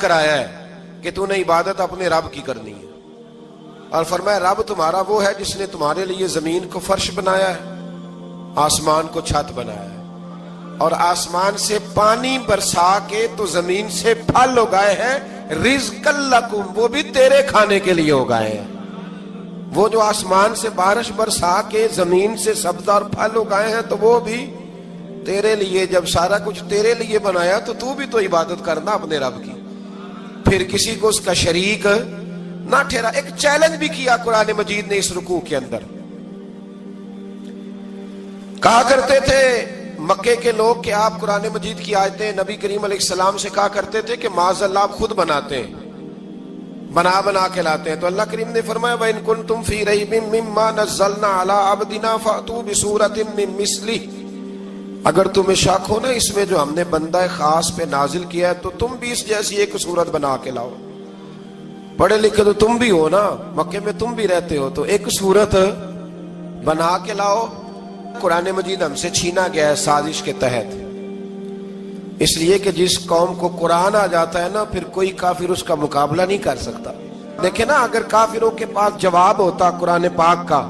کرایا ہے کہ تو نے عبادت اپنے رب کی کرنی ہے، اور فرمایا رب تمہارا وہ ہے جس نے تمہارے لیے زمین کو فرش بنایا ہے، آسمان کو چھت بنایا ہے، اور آسمان سے پانی برسا کے تو زمین سے پھل اگائے ہیں، رزق لکم، وہ بھی تیرے کھانے کے لیے اگائے ہیں۔ وہ جو آسمان سے بارش برسا کے زمین سے سبز اور پھل اگائے ہیں تو وہ بھی تیرے لیے۔ جب سارا کچھ تیرے لیے بنایا تو بھی تو عبادت کرنا اپنے رب کی، پھر کسی کو اس کا شریک نہ ٹھہرا۔ ایک چیلنج بھی کیا قرآن مجید نے اس رکوع کے اندر۔ کہا کرتے تھے مکے کے لوگ کہ آپ قرآن مجید کی آیتیں نبی کریم علیہ السلام سے کہا کرتے تھے کہ معاذ اللہ آپ خود بناتے ہیں، بنا کے لاتے ہیں۔ تو اللہ کریم نے فرمایا وَإِن كُنتُمْ فِي رَيْبٍ مِّمَّا نَزَّلْنَا عَلَىٰ عَبْدِنَا فَأْتُوا بِسُورَةٍ مِّن مِّثْلِهِ، اگر تمہیں شک ہو نا اس میں جو ہم نے بندہ خاص پہ نازل کیا ہے تو تم بھی اس جیسی ایک صورت بنا کے لاؤ۔ پڑھے لکھے تو تم بھی ہو نا، مکے میں تم بھی رہتے ہو، تو ایک صورت بنا کے لاؤ۔ قرآن مجید ہم سے چھینا گیا ہے سازش کے تحت، اس لیے کہ جس قوم کو قرآن آ جاتا ہے نا پھر کوئی کافر اس کا مقابلہ نہیں کر سکتا۔ دیکھیں نا اگر کافروں کے پاس جواب ہوتا قرآن پاک کا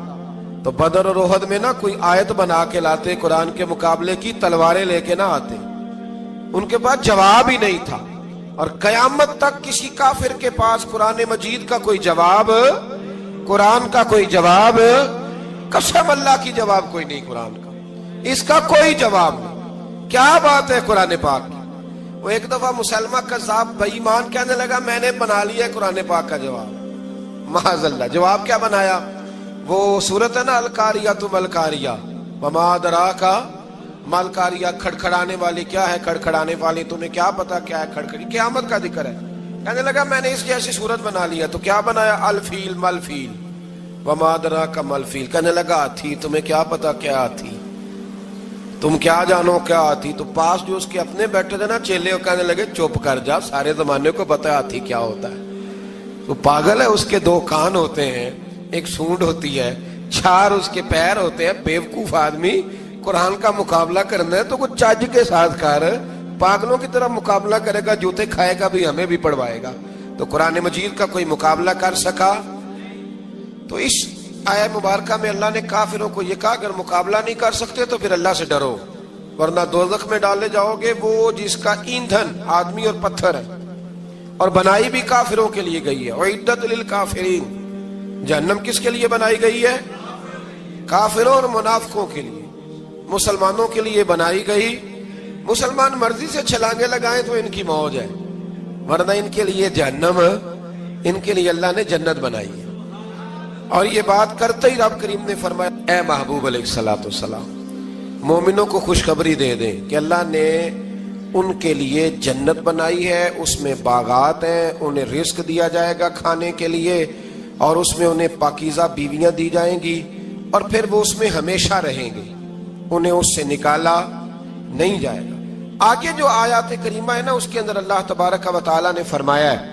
تو بدر اور احد میں نا کوئی آیت بنا کے لاتے قرآن کے مقابلے کی، تلواریں لے کے نہ آتے، ان کے پاس جواب ہی نہیں تھا۔ اور قیامت تک کسی کافر کے پاس قرآن مجید کا کوئی جواب، قرآن کا کوئی جواب، قسم اللہ کی جواب کوئی نہیں، قرآن کا اس کا کوئی جواب نہیں۔ کیا بات ہے قرآن پاک کی۔ وہ ایک دفعہ مسلمہ کذاب بے ایمان کہنے لگا میں نے بنا لیا قرآن پاک کا جواب، معاذ اللہ۔ جواب کیا بنایا؟ وہ سورت ہے نا القاریۃ ما القاریۃ وما ادراک ما القاریۃ، کھڑکھڑانے والی کیا ہے، کھڑکھڑانے والی تمہیں کیا پتا کیا ہے، کھڑکھڑی قیامت کا ذکر ہے۔ کہنے لگا میں نے اس جیسی سورت بنا لیا، تو کیا بنایا؟ الفیل مل فیل وما ادراک ما الفیل، کہنے لگا ہاتھی، تمہیں کیا پتا کیا ہاتھی، تم کیا جانو کیا ہاتھی۔ تو پاس جو اس کے اپنے بیٹھے تھے نا چیلے، وہ کہنے لگے چپ کر جا، سارے زمانے کو پتا ہے ہاتھی کیا ہوتا ہے۔ تو پاگل ہے، اس کے دو کان ہوتے ہیں، ایک سونڈ ہوتی ہے، چار اس کے پیر ہوتے ہیں۔ بیوقوف آدمی قرآن کا مقابلہ کرنا ہے تو کچھ چج کے ساتھ کر، پاگلوں کی طرح مقابلہ کرے گا، جوتے کھائے گا بھی ہمیں بھی پڑھوائے گا۔ تو قرآن مجید کا کوئی مقابلہ کر سکا؟ تو اس آیہ مبارکہ میں اللہ نے کافروں کو یہ کہا اگر مقابلہ نہیں کر سکتے تو پھر اللہ سے ڈرو، ورنہ دوزخ میں ڈالے جاؤ گے، وہ جس کا ایندھن آدمی اور پتھر ہے، اور بنائی بھی کافروں کے لیے گئی ہے۔ اعدت للکافرین، جہنم کس کے لیے بنائی گئی ہے؟ کافروں اور منافقوں کے لیے۔ مسلمانوں کے لیے بنائی گئی، مسلمان مرضی سے چھلانگے لگائیں تو ان کی موج ہے، ورنہ ان کے لیے جہنم، ان کے لیے اللہ نے جنت بنائی ہے۔ اور یہ بات کرتے ہی رب کریم نے فرمایا اے محبوب علیہ السلام مومنوں کو خوشخبری دے دیں کہ اللہ نے ان کے لیے جنت بنائی ہے، اس میں باغات ہیں، انہیں رزق دیا جائے گا کھانے کے لیے، اور اس میں انہیں پاکیزہ بیویاں دی جائیں گی، اور پھر وہ اس میں ہمیشہ رہیں گے، انہیں اس سے نکالا نہیں جائے گا۔ آگے جو آیات کریمہ ہے نا اس کے اندر اللہ تبارک و تعالیٰ نے فرمایا ہے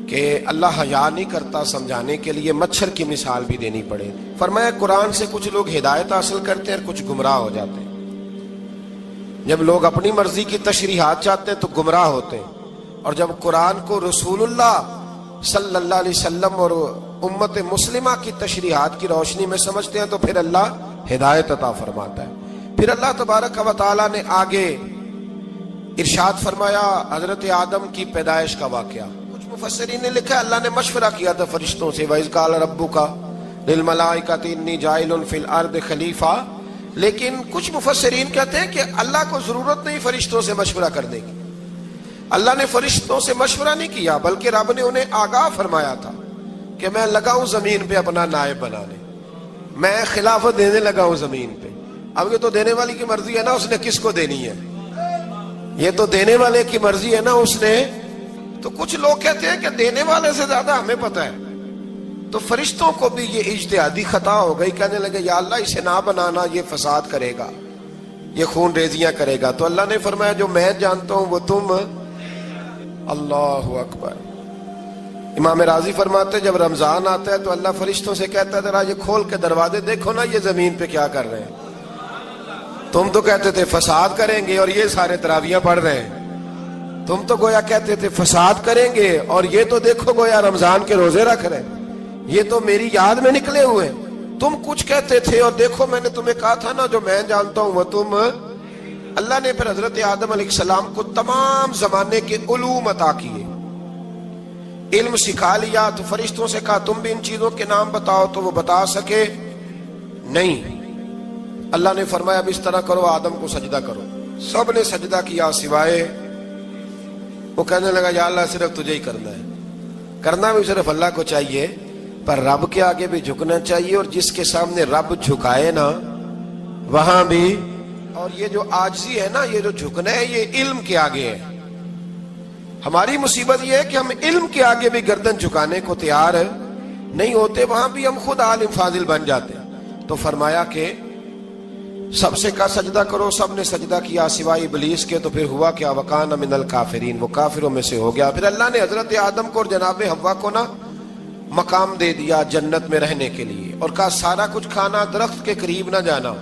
کہ اللہ حیا نہیں کرتا سمجھانے کے لیے مچھر کی مثال بھی دینی پڑے۔ فرمایا قرآن سے کچھ لوگ ہدایت حاصل کرتے ہیں اور کچھ گمراہ ہو جاتے ہیں۔ جب لوگ اپنی مرضی کی تشریحات چاہتے ہیں تو گمراہ ہوتے ہیں، اور جب قرآن کو رسول اللہ صلی اللہ علیہ وسلم اور امت مسلمہ کی تشریحات کی روشنی میں سمجھتے ہیں تو پھر اللہ ہدایت عطا فرماتا ہے۔ پھر اللہ تبارک و تعالیٰ نے آگے ارشاد فرمایا حضرت آدم کی پیدائش کا واقعہ۔ مفسرین نے لکھا اللہ نے مشورہ کیا تھا فرشتوں سے، وَإِذْ قَالَ رَبُّكَ لِلْمَلَائِكَةِ إِنِّي جَاعِلٌ فِي الْأَرْضِ خَلِيفَةً، لیکن کچھ مفسرین کہتے ہیں کہ اللہ کو ضرورت نہیں فرشتوں سے مشورہ کرنے کی، اللہ نے فرشتوں سے مشورہ نہیں کیا، بلکہ رب نے انہیں آگاہ فرمایا تھا کہ میں لگا ہوں زمین پہ اپنا نائب بنانے، میں خلافت دینے لگا ہوں زمین پہ۔ اب یہ تو دینے والی کی مرضی ہے نا اس نے کس کو دینی ہے، یہ تو دینے والے کی مرضی ہے نا اس نے۔ تو کچھ لوگ کہتے ہیں کہ دینے والے سے زیادہ ہمیں پتہ ہے، تو فرشتوں کو بھی یہ اجتہادی خطا ہو گئی، کہنے لگے یا اللہ اسے نہ بنانا، یہ فساد کرے گا، یہ خون ریزیاں کرے گا۔ تو اللہ نے فرمایا جو میں جانتا ہوں وہ تم، اللہ اکبر۔ امام راضی فرماتے جب رمضان آتا ہے تو اللہ فرشتوں سے کہتا ہے ذرا یہ کھول کے دروازے دیکھو نا یہ زمین پہ کیا کر رہے ہیں، تم تو کہتے تھے فساد کریں گے اور یہ سارے تراویحاں پڑھ رہے ہیں، تم تو گویا کہتے تھے فساد کریں گے، اور یہ تو دیکھو گویا رمضان کے روزے رکھ رہے ہیں، یہ تو میری یاد میں نکلے ہوئے۔ تم کچھ کہتے تھے اور دیکھو میں نے تمہیں کہا تھا نا جو میں جانتا ہوں وہ تم۔ اللہ نے پھر حضرت آدم علیہ السلام کو تمام زمانے کے علوم عطا کیے، علم سکھا لیا۔ تو فرشتوں سے کہا تم بھی ان چیزوں کے نام بتاؤ، تو وہ بتا سکے نہیں۔ اللہ نے فرمایا اب اس طرح کرو، آدم کو سجدہ کرو۔ سب نے سجدہ کیا سوائے، وہ کہنے لگا یا اللہ صرف تجھے ہی کرنا ہے۔ کرنا بھی صرف اللہ کو چاہیے، پر رب کے آگے بھی جھکنا چاہیے، اور جس کے سامنے رب جھکائے نا وہاں بھی۔ اور یہ جو عاجزی ہے نا، یہ جو جھکنا ہے، یہ علم کے آگے ہے۔ ہماری مصیبت یہ ہے کہ ہم علم کے آگے بھی گردن جھکانے کو تیار نہیں ہوتے، وہاں بھی ہم خود عالم فاضل بن جاتے ہیں۔ تو فرمایا کہ سب سے کہا سجدہ کرو، سب نے سجدہ کیا سوائے ابلیس کے۔ تو پھر ہوا کیا، وکان من الکافرین، وہ کافروں میں سے ہو گیا۔ پھر اللہ نے حضرت آدم کو اور جناب حوا کو نا مقام دے دیا جنت میں رہنے کے لیے، اور کہا سارا کچھ کھانا، درخت کے قریب نہ جانا۔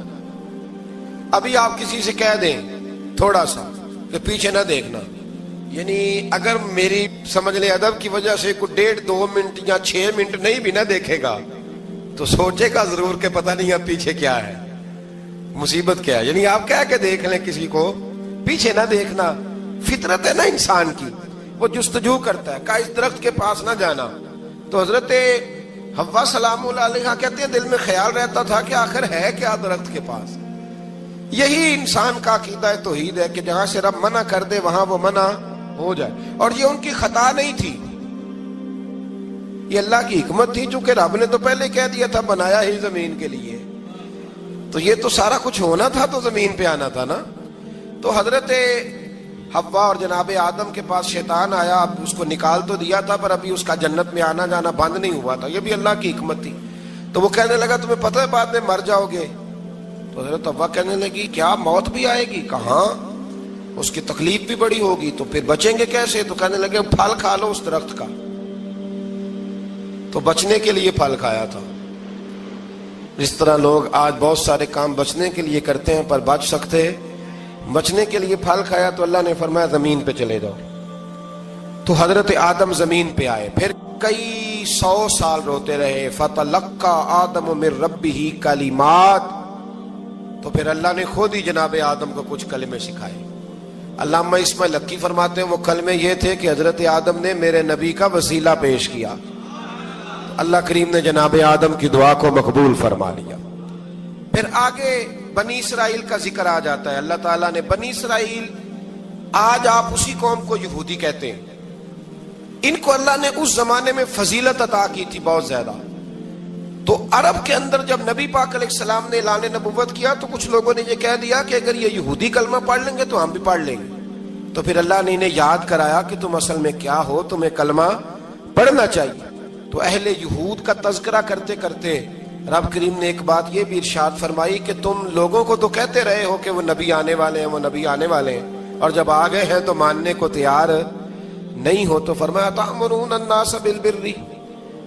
ابھی آپ کسی سے کہہ دیں تھوڑا سا کہ پیچھے نہ دیکھنا، یعنی اگر میری سمجھ لیں ادب کی وجہ سے کوئی 1.5-2 منٹ یا 6 منٹ نہیں بھی نہ دیکھے گا تو سوچے گا ضرور کہ پتہ نہیں اب پیچھے کیا ہے، مصیبت کیا ہے۔ یعنی آپ کہہ کے دیکھ لیں کسی کو، پیچھے نہ دیکھنا، فطرت ہے نا انسان کی، وہ جستجو کرتا ہے، کہا اس درخت کے پاس نہ جانا۔ تو حضرت حوا سلام اللہ علیہ کہتے ہیں دل میں خیال رہتا تھا کہ آخر ہے کیا درخت کے پاس۔ یہی انسان کا عقیدہ توحید ہے کہ جہاں سے رب منع کر دے وہاں وہ منع ہو جائے، اور یہ ان کی خطا نہیں تھی، یہ اللہ کی حکمت تھی، چونکہ رب نے تو پہلے کہہ دیا تھا بنایا ہی زمین کے لیے، تو یہ تو سارا کچھ ہونا تھا تو زمین پہ آنا تھا نا۔ تو حضرت حوا اور جناب آدم کے پاس شیطان آیا، اب اس کو نکال تو دیا تھا پر ابھی اس کا جنت میں آنا جانا بند نہیں ہوا تھا، یہ بھی اللہ کی حکمت تھی۔ تو وہ کہنے لگا تمہیں پتہ ہے بعد میں مر جاؤ گے؟ تو حضرت حوا کہنے لگی کیا موت بھی آئے گی؟ کہاں، اس کی تکلیف بھی بڑی ہوگی، تو پھر بچیں گے کیسے؟ تو کہنے لگے پھل کھا لو اس درخت کا۔ تو بچنے کے لیے پھل کھایا تھا۔ اس طرح لوگ آج بہت سارے کام بچنے کے لیے کرتے ہیں پر بچ سکتے، بچنے کے لیے پھل کھایا تو اللہ نے فرمایا زمین پہ چلے جاؤ۔ تو حضرت آدم زمین پہ آئے، پھر کئی 100 سال روتے رہے۔ فَتَلَقَّى آدَمُ مِن رَبِّهِ کَلِمَاتٍ، تو پھر اللہ نے خود ہی جناب آدم کو کچھ کلمے سکھائے۔ علامہ اسماعیل حقی فرماتے ہیں وہ کلمے یہ تھے کہ حضرت آدم نے میرے نبی کا وسیلہ پیش کیا، اللہ کریم نے جناب آدم کی دعا کو مقبول فرما لیا۔ پھر آگے بنی اسرائیل کا ذکر آ جاتا ہے۔ اللہ تعالیٰ نے بنی اسرائیل، آج آپ اسی قوم کو یہودی کہتے ہیں، ان کو اللہ نے اس زمانے میں فضیلت عطا کی تھی بہت زیادہ۔ تو عرب کے اندر جب نبی پاک علیہ السلام نے اعلان نبوت کیا تو کچھ لوگوں نے یہ کہہ دیا کہ اگر یہ یہودی کلمہ پڑھ لیں گے تو ہم بھی پڑھ لیں گے۔ تو پھر اللہ نے انہیں یاد کرایا کہ تم اصل میں کیا ہو، تمہیں کلمہ پڑھنا چاہیے۔ تو اہل یہود کا تذکرہ کرتے کرتے رب کریم نے ایک بات یہ بھی ارشاد فرمائی کہ تم لوگوں کو تو کہتے رہے ہو کہ وہ نبی آنے والے ہیں، وہ نبی آنے والے ہیں، اور جب آ گئے ہیں تو ماننے کو تیار نہیں ہو۔ تو فرمایا تأمرون الناس بالبر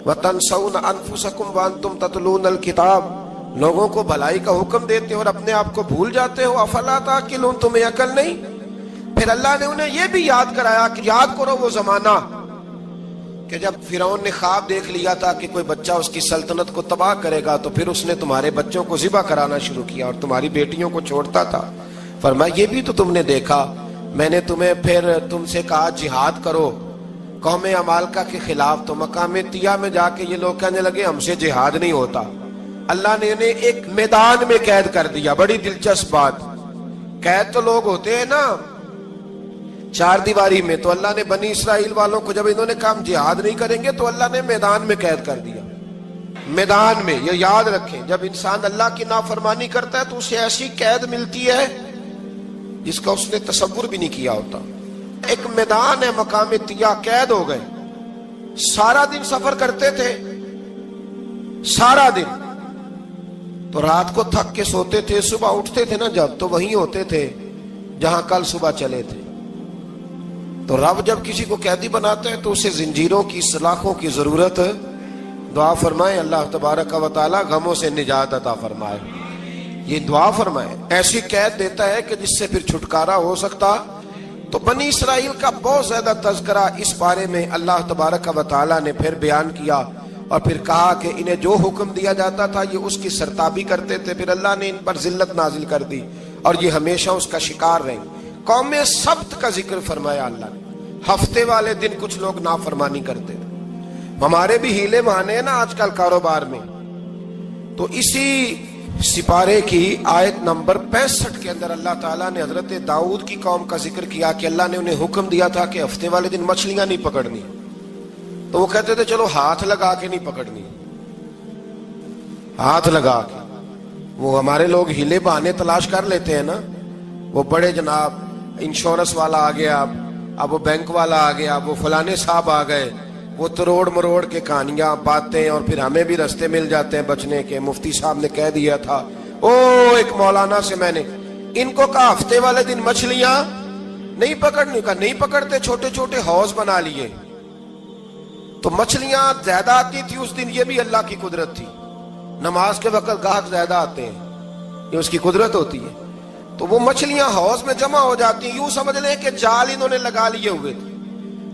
وتنسون انفسکم وانتم تتلون الکتاب، لوگوں کو بھلائی کا حکم دیتے ہو اور اپنے آپ کو بھول جاتے ہو، افلا تعقلون، تمہیں عقل نہیں؟ پھر اللہ نے انہیں یہ بھی یاد کرایا کہ یاد کرو وہ زمانہ کہ جب فرعون نے خواب دیکھ لیا تھا کہ کوئی بچہ اس کی سلطنت کو تباہ کرے گا، تو پھر اس نے تمہارے بچوں کو ذبح کرانا شروع کیا اور تمہاری بیٹیوں کو چھوڑتا تھا۔ فرمایا یہ بھی تو تم نے دیکھا، میں نے تمہیں پھر تم سے کہا جہاد کرو قوم عمالقہ کے خلاف، تو مقام طیہ میں جا کے یہ لوگ کہنے لگے ہم سے جہاد نہیں ہوتا۔ اللہ نے انہیں ایک میدان میں قید کر دیا۔ بڑی دلچسپ بات، قید تو لوگ ہوتے ہیں نا چار دیواری میں، تو اللہ نے بنی اسرائیل والوں کو جب انہوں نے کہا ہم جہاد نہیں کریں گے تو اللہ نے میدان میں قید کر دیا۔ میدان میں، یہ یاد رکھیں، جب انسان اللہ کی نافرمانی کرتا ہے تو اسے ایسی قید ملتی ہے جس کا اس نے تصور بھی نہیں کیا ہوتا۔ ایک میدان ہے مقام طیہ، قید ہو گئے، سارا دن سفر کرتے تھے، سارا دن، تو رات کو تھک کے سوتے تھے، صبح اٹھتے تھے نا جب، تو وہیں ہوتے تھے جہاں کل صبح چلے تھے۔ تو رب جب کسی کو قیدی بناتا ہے تو اسے زنجیروں کی، سلاخوں کی ضرورت، دعا فرمائے اللہ تبارک و تعالی غموں سے نجات عطا فرمائے، یہ دعا فرمائے۔ ایسی قید دیتا ہے کہ جس سے پھر چھٹکارا ہو سکتا تو بنی اسرائیل کا بہت زیادہ تذکرہ اس بارے میں اللہ تبارک و تعالیٰ نے پھر بیان کیا، اور پھر کہا کہ انہیں جو حکم دیا جاتا تھا یہ اس کی سرتابی کرتے تھے، پھر اللہ نے ان پر ذلت نازل کر دی اور یہ ہمیشہ اس کا شکار رہیں۔ قوم سبت کا ذکر فرمایا اللہ نے، ہفتے والے دن کچھ لوگ نافرمانی کرتے تھے۔ ہمارے بھی ہیلے بہانے ہیں نا آج کل کاروبار میں، تو اسی سپارے کی آیت نمبر 65 کے اندر اللہ تعالیٰ نے حضرت داؤد کی قوم کا ذکر کیا کہ اللہ نے انہیں حکم دیا تھا کہ ہفتے والے دن مچھلیاں نہیں پکڑنی، تو وہ کہتے تھے چلو ہاتھ لگا کے نہیں پکڑنی، ہاتھ لگا کے۔ وہ ہمارے لوگ ہیلے بہانے تلاش کر لیتے ہیں نا، وہ بڑے جناب انشورنس والا آ گیا، اب وہ بینک والا آ گیا، وہ فلانے صاحب آ گئے، وہ تروڑ مروڑ کے کہانیاں باتیں، اور پھر ہمیں بھی رستے مل جاتے ہیں بچنے کے۔ مفتی صاحب نے کہہ دیا تھا ایک مولانا سے میں نے ان کو کہا ہفتے والے دن مچھلیاں نہیں پکڑنی، کا نہیں پکڑتے، چھوٹے چھوٹے حوض بنا لیے، تو مچھلیاں زیادہ آتی تھی اس دن، یہ بھی اللہ کی قدرت تھی۔ نماز کے وقت گاہک زیادہ آتے ہیں، یہ اس کی قدرت ہوتی ہے، تو وہ مچھلیاں حوض میں جمع ہو جاتی ہیں۔ یوں سمجھ لیں کہ جال انہوں نے لگا لیے ہوئے تھے،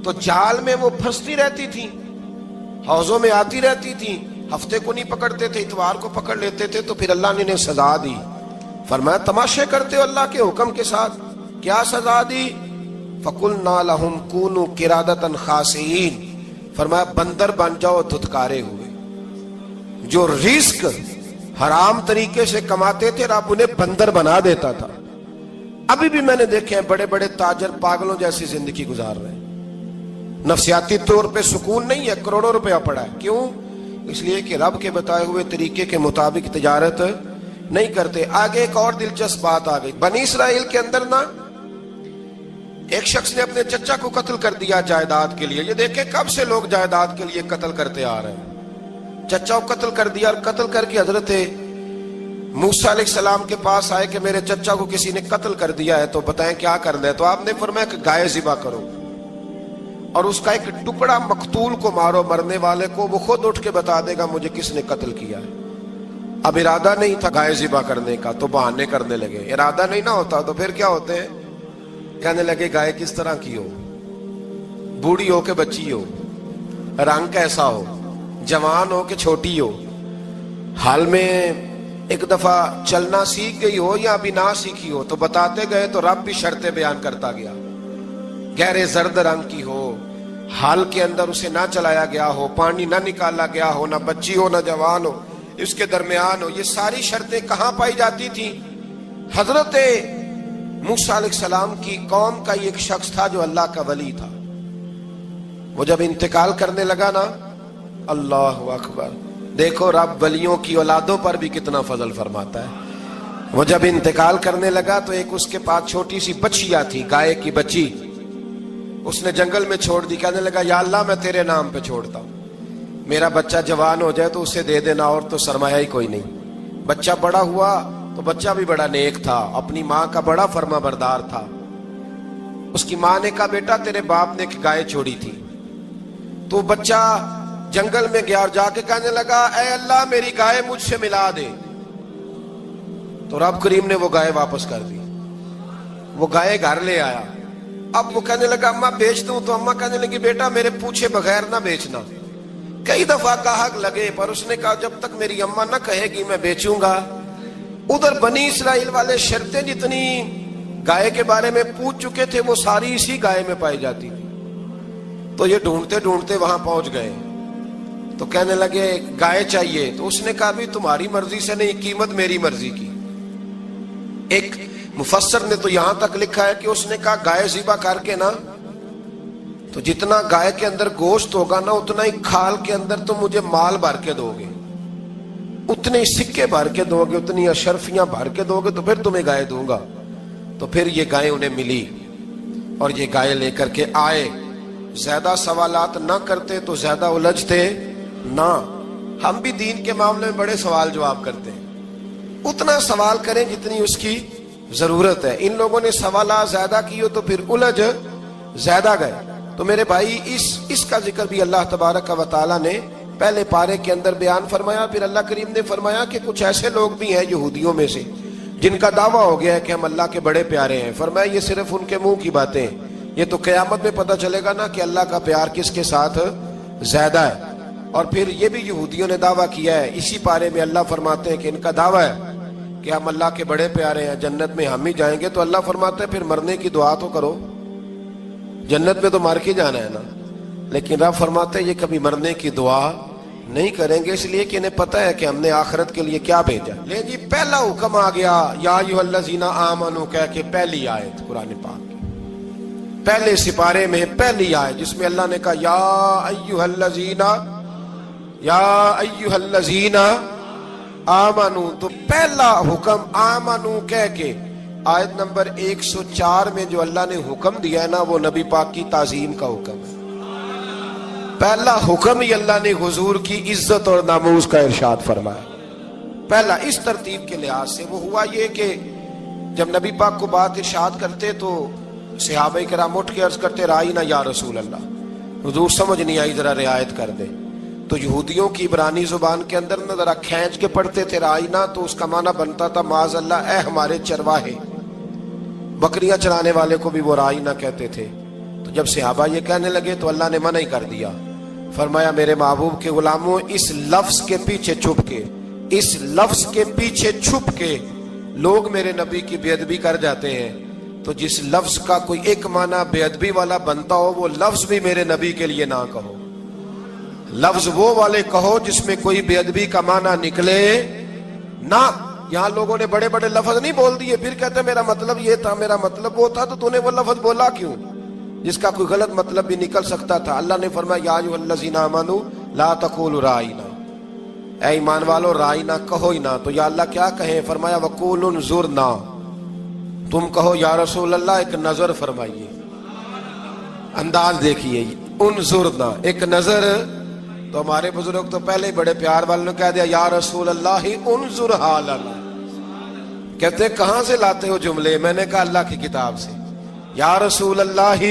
تو جال میں وہ پھنستی رہتی تھی، حوضوں میں آتی رہتی تھی، ہفتے کو نہیں پکڑتے تھے، اتوار کو پکڑ لیتے تھے، تو پھر اللہ نے انہیں سزا دی۔ فرمایا تماشے کرتے ہو اللہ کے حکم کے ساتھ، کیا سزا دی؟ فَقُلْنَا لَهُمْ كُونُوا قِرَادَةً خَاسِئِينَ، فرمایا بندر بن جاؤ دھتکارے ہوئے۔ جو رزق حرام طریقے سے کماتے تھے رب انہیں بندر بنا دیتا تھا۔ ابھی بھی میں نے دیکھے ہیں بڑے بڑے تاجر پاگلوں جیسی زندگی گزار رہے ہیں، نفسیاتی طور پہ سکون نہیں ہے، کروڑوں روپیہ پڑا ہے۔ کیوں؟ اس لیے کہ رب کے بتائے ہوئے طریقے کے مطابق تجارت نہیں کرتے۔ آگے ایک اور دلچسپ بات آ گئی، بنی اسرائیل کے اندر نا ایک شخص نے اپنے چچا کو قتل کر دیا جائیداد کے لیے۔ یہ دیکھیں کب سے لوگ جائیداد کے لیے قتل کرتے آ رہے ہیں۔ چچا کو قتل کر دیا، اور قتل کر کے حضرت موسیٰ علیہ السلام کے پاس آئے کہ میرے چچا کو کسی نے قتل کر دیا ہے، تو بتائیں کیا کرنا ہے؟ تو آپ نے فرمایا کہ گائے ذبح کرو، اور اس کا ایک ٹکڑا مقتول کو مارو، مرنے والے کو، وہ خود اٹھ کے بتا دے گا مجھے کس نے قتل کیا ہے۔ اب ارادہ نہیں تھا گائے ذبح کرنے کا، تو بہانے کرنے لگے۔ ارادہ نہیں نہ ہوتا تو پھر کیا ہوتے ہیں؟ کہنے لگے گائے کس طرح کی ہو، بوڑھی ہو کہ بچی ہو، رنگ کیسا ہو، جوان ہو کہ چھوٹی ہو، حال میں ایک دفعہ چلنا سیکھ گئی ہو یا ابھی نہ سیکھی ہو، تو بتاتے گئے، تو رب بھی شرطیں بیان کرتا گیا۔ گہرے زرد رنگ کی ہو، حال کے اندر اسے نہ چلایا گیا ہو، پانی نہ نکالا گیا ہو، نہ بچی ہو نہ جوان ہو، اس کے درمیان ہو۔ یہ ساری شرطیں کہاں پائی جاتی تھی؟ حضرت موسیٰ علیہ السلام کی قوم کا ایک شخص تھا جو اللہ کا ولی تھا، وہ جب انتقال کرنے لگا نا، اللہ اکبر، دیکھو رب ولیوں کی اولادوں پر بھی کتنا فضل فرماتا ہے۔ وہ جب انتقال کرنے لگا تو ایک اس کے پاس چھوٹی سی بچیا تھی، گائے کی بچی، اس نے جنگل میں چھوڑ دی۔ کہنے لگا یا اللہ میں تیرے نام پہ چھوڑتا ہوں، میرا بچہ جوان ہو جائے تو اسے دے دینا، اور تو سرمایہ ہی کوئی نہیں۔ بچہ بڑا ہوا تو بچہ بھی بڑا نیک تھا، اپنی ماں کا بڑا فرما بردار تھا۔ اس کی ماں نے کہا بیٹا تیرے باپ نے ایک گائے چھوڑی تھی، تو بچہ جنگل میں گیا اور جا کے کہنے لگا اے اللہ میری گائے مجھ سے ملا دے، تو رب کریم نے وہ گائے واپس کر دی۔ وہ گائے گھر لے آیا، اب وہ کہنے لگا اماں بیچ دوں، تو اماں کہنے لگی بیٹا میرے پوچھے بغیر نہ بیچنا۔ کئی دفعہ گاہک لگے پر اس نے کہا جب تک میری اماں نہ کہے گی میں بیچوں گا۔ ادھر بنی اسرائیل والے شرطیں جتنی گائے کے بارے میں پوچھ چکے تھے وہ ساری اسی گائے میں پائی جاتی تھی، تو یہ ڈھونڈتے ڈھونڈتے وہاں پہنچ گئے، تو کہنے لگے گائے چاہیے، تو اس نے کہا بھی تمہاری مرضی سے نہیں، قیمت میری مرضی کی۔ ایک مفسر نے تو یہاں تک لکھا ہے کہ اس نے کہا گائے ذبح کر کے نا، تو جتنا گائے کے اندر گوشت ہوگا نا اتنا ہی کھال کے اندر تم مجھے مال بھر کے دو گے، اتنے ہی سکے بھر کے دو گے، اتنی اشرفیاں بھر کے دو گے، تو پھر تمہیں گائے دوں گا۔ تو پھر یہ گائے انہیں ملی اور یہ گائے لے کر کے آئے۔ زیادہ سوالات نہ کرتے تو زیادہ الجھتے نہ۔ ہم بھی دین کے معاملے میں بڑے سوال جواب کرتے ہیں، اتنا سوال کریں جتنی اس کی ضرورت ہے۔ ان لوگوں نے سوالات زیادہ کیے تو پھر الجھ زیادہ گئے۔ تو میرے بھائی اس کا ذکر بھی اللہ تبارک و تعالیٰ نے پہلے پارے کے اندر بیان فرمایا۔ پھر اللہ کریم نے فرمایا کہ کچھ ایسے لوگ بھی ہیں یہودیوں میں سے جن کا دعویٰ ہو گیا ہے کہ ہم اللہ کے بڑے پیارے ہیں، فرمایا یہ صرف ان کے منہ کی باتیں، یہ تو قیامت میں پتہ چلے گا نا کہ اللہ کا پیار کس کے ساتھ زیادہ ہے۔ اور پھر یہ بھی یہودیوں نے دعویٰ کیا ہے، اسی پارے میں اللہ فرماتے ہیں کہ ان کا دعویٰ ہے کہ ہم اللہ کے بڑے پیارے ہیں، جنت میں ہم ہی جائیں گے، تو اللہ فرماتے ہیں پھر مرنے کی دعا تو کرو، جنت میں تو مر کے جانا ہے نا۔ لیکن رب فرماتے ہیں یہ کبھی مرنے کی دعا نہیں کریں گے، اس لیے کہ انہیں پتہ ہے کہ ہم نے آخرت کے لیے کیا بھیجا۔ لے جی پہلا حکم آ گیا، یا ایھا الذین آمنوا کہہ کے پہلی آیت قرآن پاک کی پہلے سپارے میں پہلی آیت جس میں اللہ نے کہا یا ایھا الذین آمنوا، تو پہلا حکم آمنوا کہہ کے آیت نمبر 104 میں جو اللہ نے حکم دیا ہے نا وہ نبی پاک کی تعظیم کا حکم ہے۔ پہلا حکم ہی اللہ نے حضور کی عزت اور ناموس کا ارشاد فرمایا، پہلا اس ترتیب کے لحاظ سے۔ وہ ہوا یہ کہ جب نبی پاک کو بات ارشاد کرتے تو صحابہ کرام اٹھ کے عرض کرتے رائینا یا رسول اللہ، حضور سمجھ نہیں آئی ذرا رعایت کر دے۔ تو یہودیوں کی عبرانی زبان کے اندر نہ ذرا کھینچ کے پڑھتے تھے رائینا، تو اس کا معنی بنتا تھا معاذ اللہ اے ہمارے چرواہے، بکریاں چرانے والے کو بھی وہ رائینا کہتے تھے۔ تو جب صحابہ یہ کہنے لگے تو اللہ نے منع ہی کر دیا، فرمایا میرے محبوب کے غلاموں اس لفظ کے پیچھے چھپ کے، اس لفظ کے پیچھے چھپ کے لوگ میرے نبی کی بے ادبی کر جاتے ہیں، تو جس لفظ کا کوئی ایک معنی بے ادبی والا بنتا ہو وہ لفظ بھی میرے نبی کے لیے نہ کہو، لفظ وہ والے کہو جس میں کوئی بے ادبی کا معنی نکلے نہ۔ یہاں لوگوں نے بڑے بڑے لفظ نہیں بول دیے، پھر کہتے میرا مطلب یہ تھا، میرا مطلب وہ تھا، تو تو نے وہ لفظ بولا کیوں جس کا کوئی غلط مطلب بھی نکل سکتا تھا۔ اللہ نے فرمایا یا ایھا الذین آمنوا لا تقولوا رائینا، اے ایمان والو رائینا کہو ہی نہ۔ تو یا اللہ کیا کہیں؟ فرمایا وقولوا انظرنا، تم کہو یا رسول اللہ ایک نظر فرمائیے، انداز دیکھیے، انظرنا ایک نظر۔ تو ہمارے بزرگ تو پہلے ہی بڑے پیار والوں نے کہہ دیا یا رسول اللہ انظر حالنا، کہتے کہاں سے لاتے ہو جملے؟ میں نے کہا اللہ کی کتاب سے، یا رسول اللہ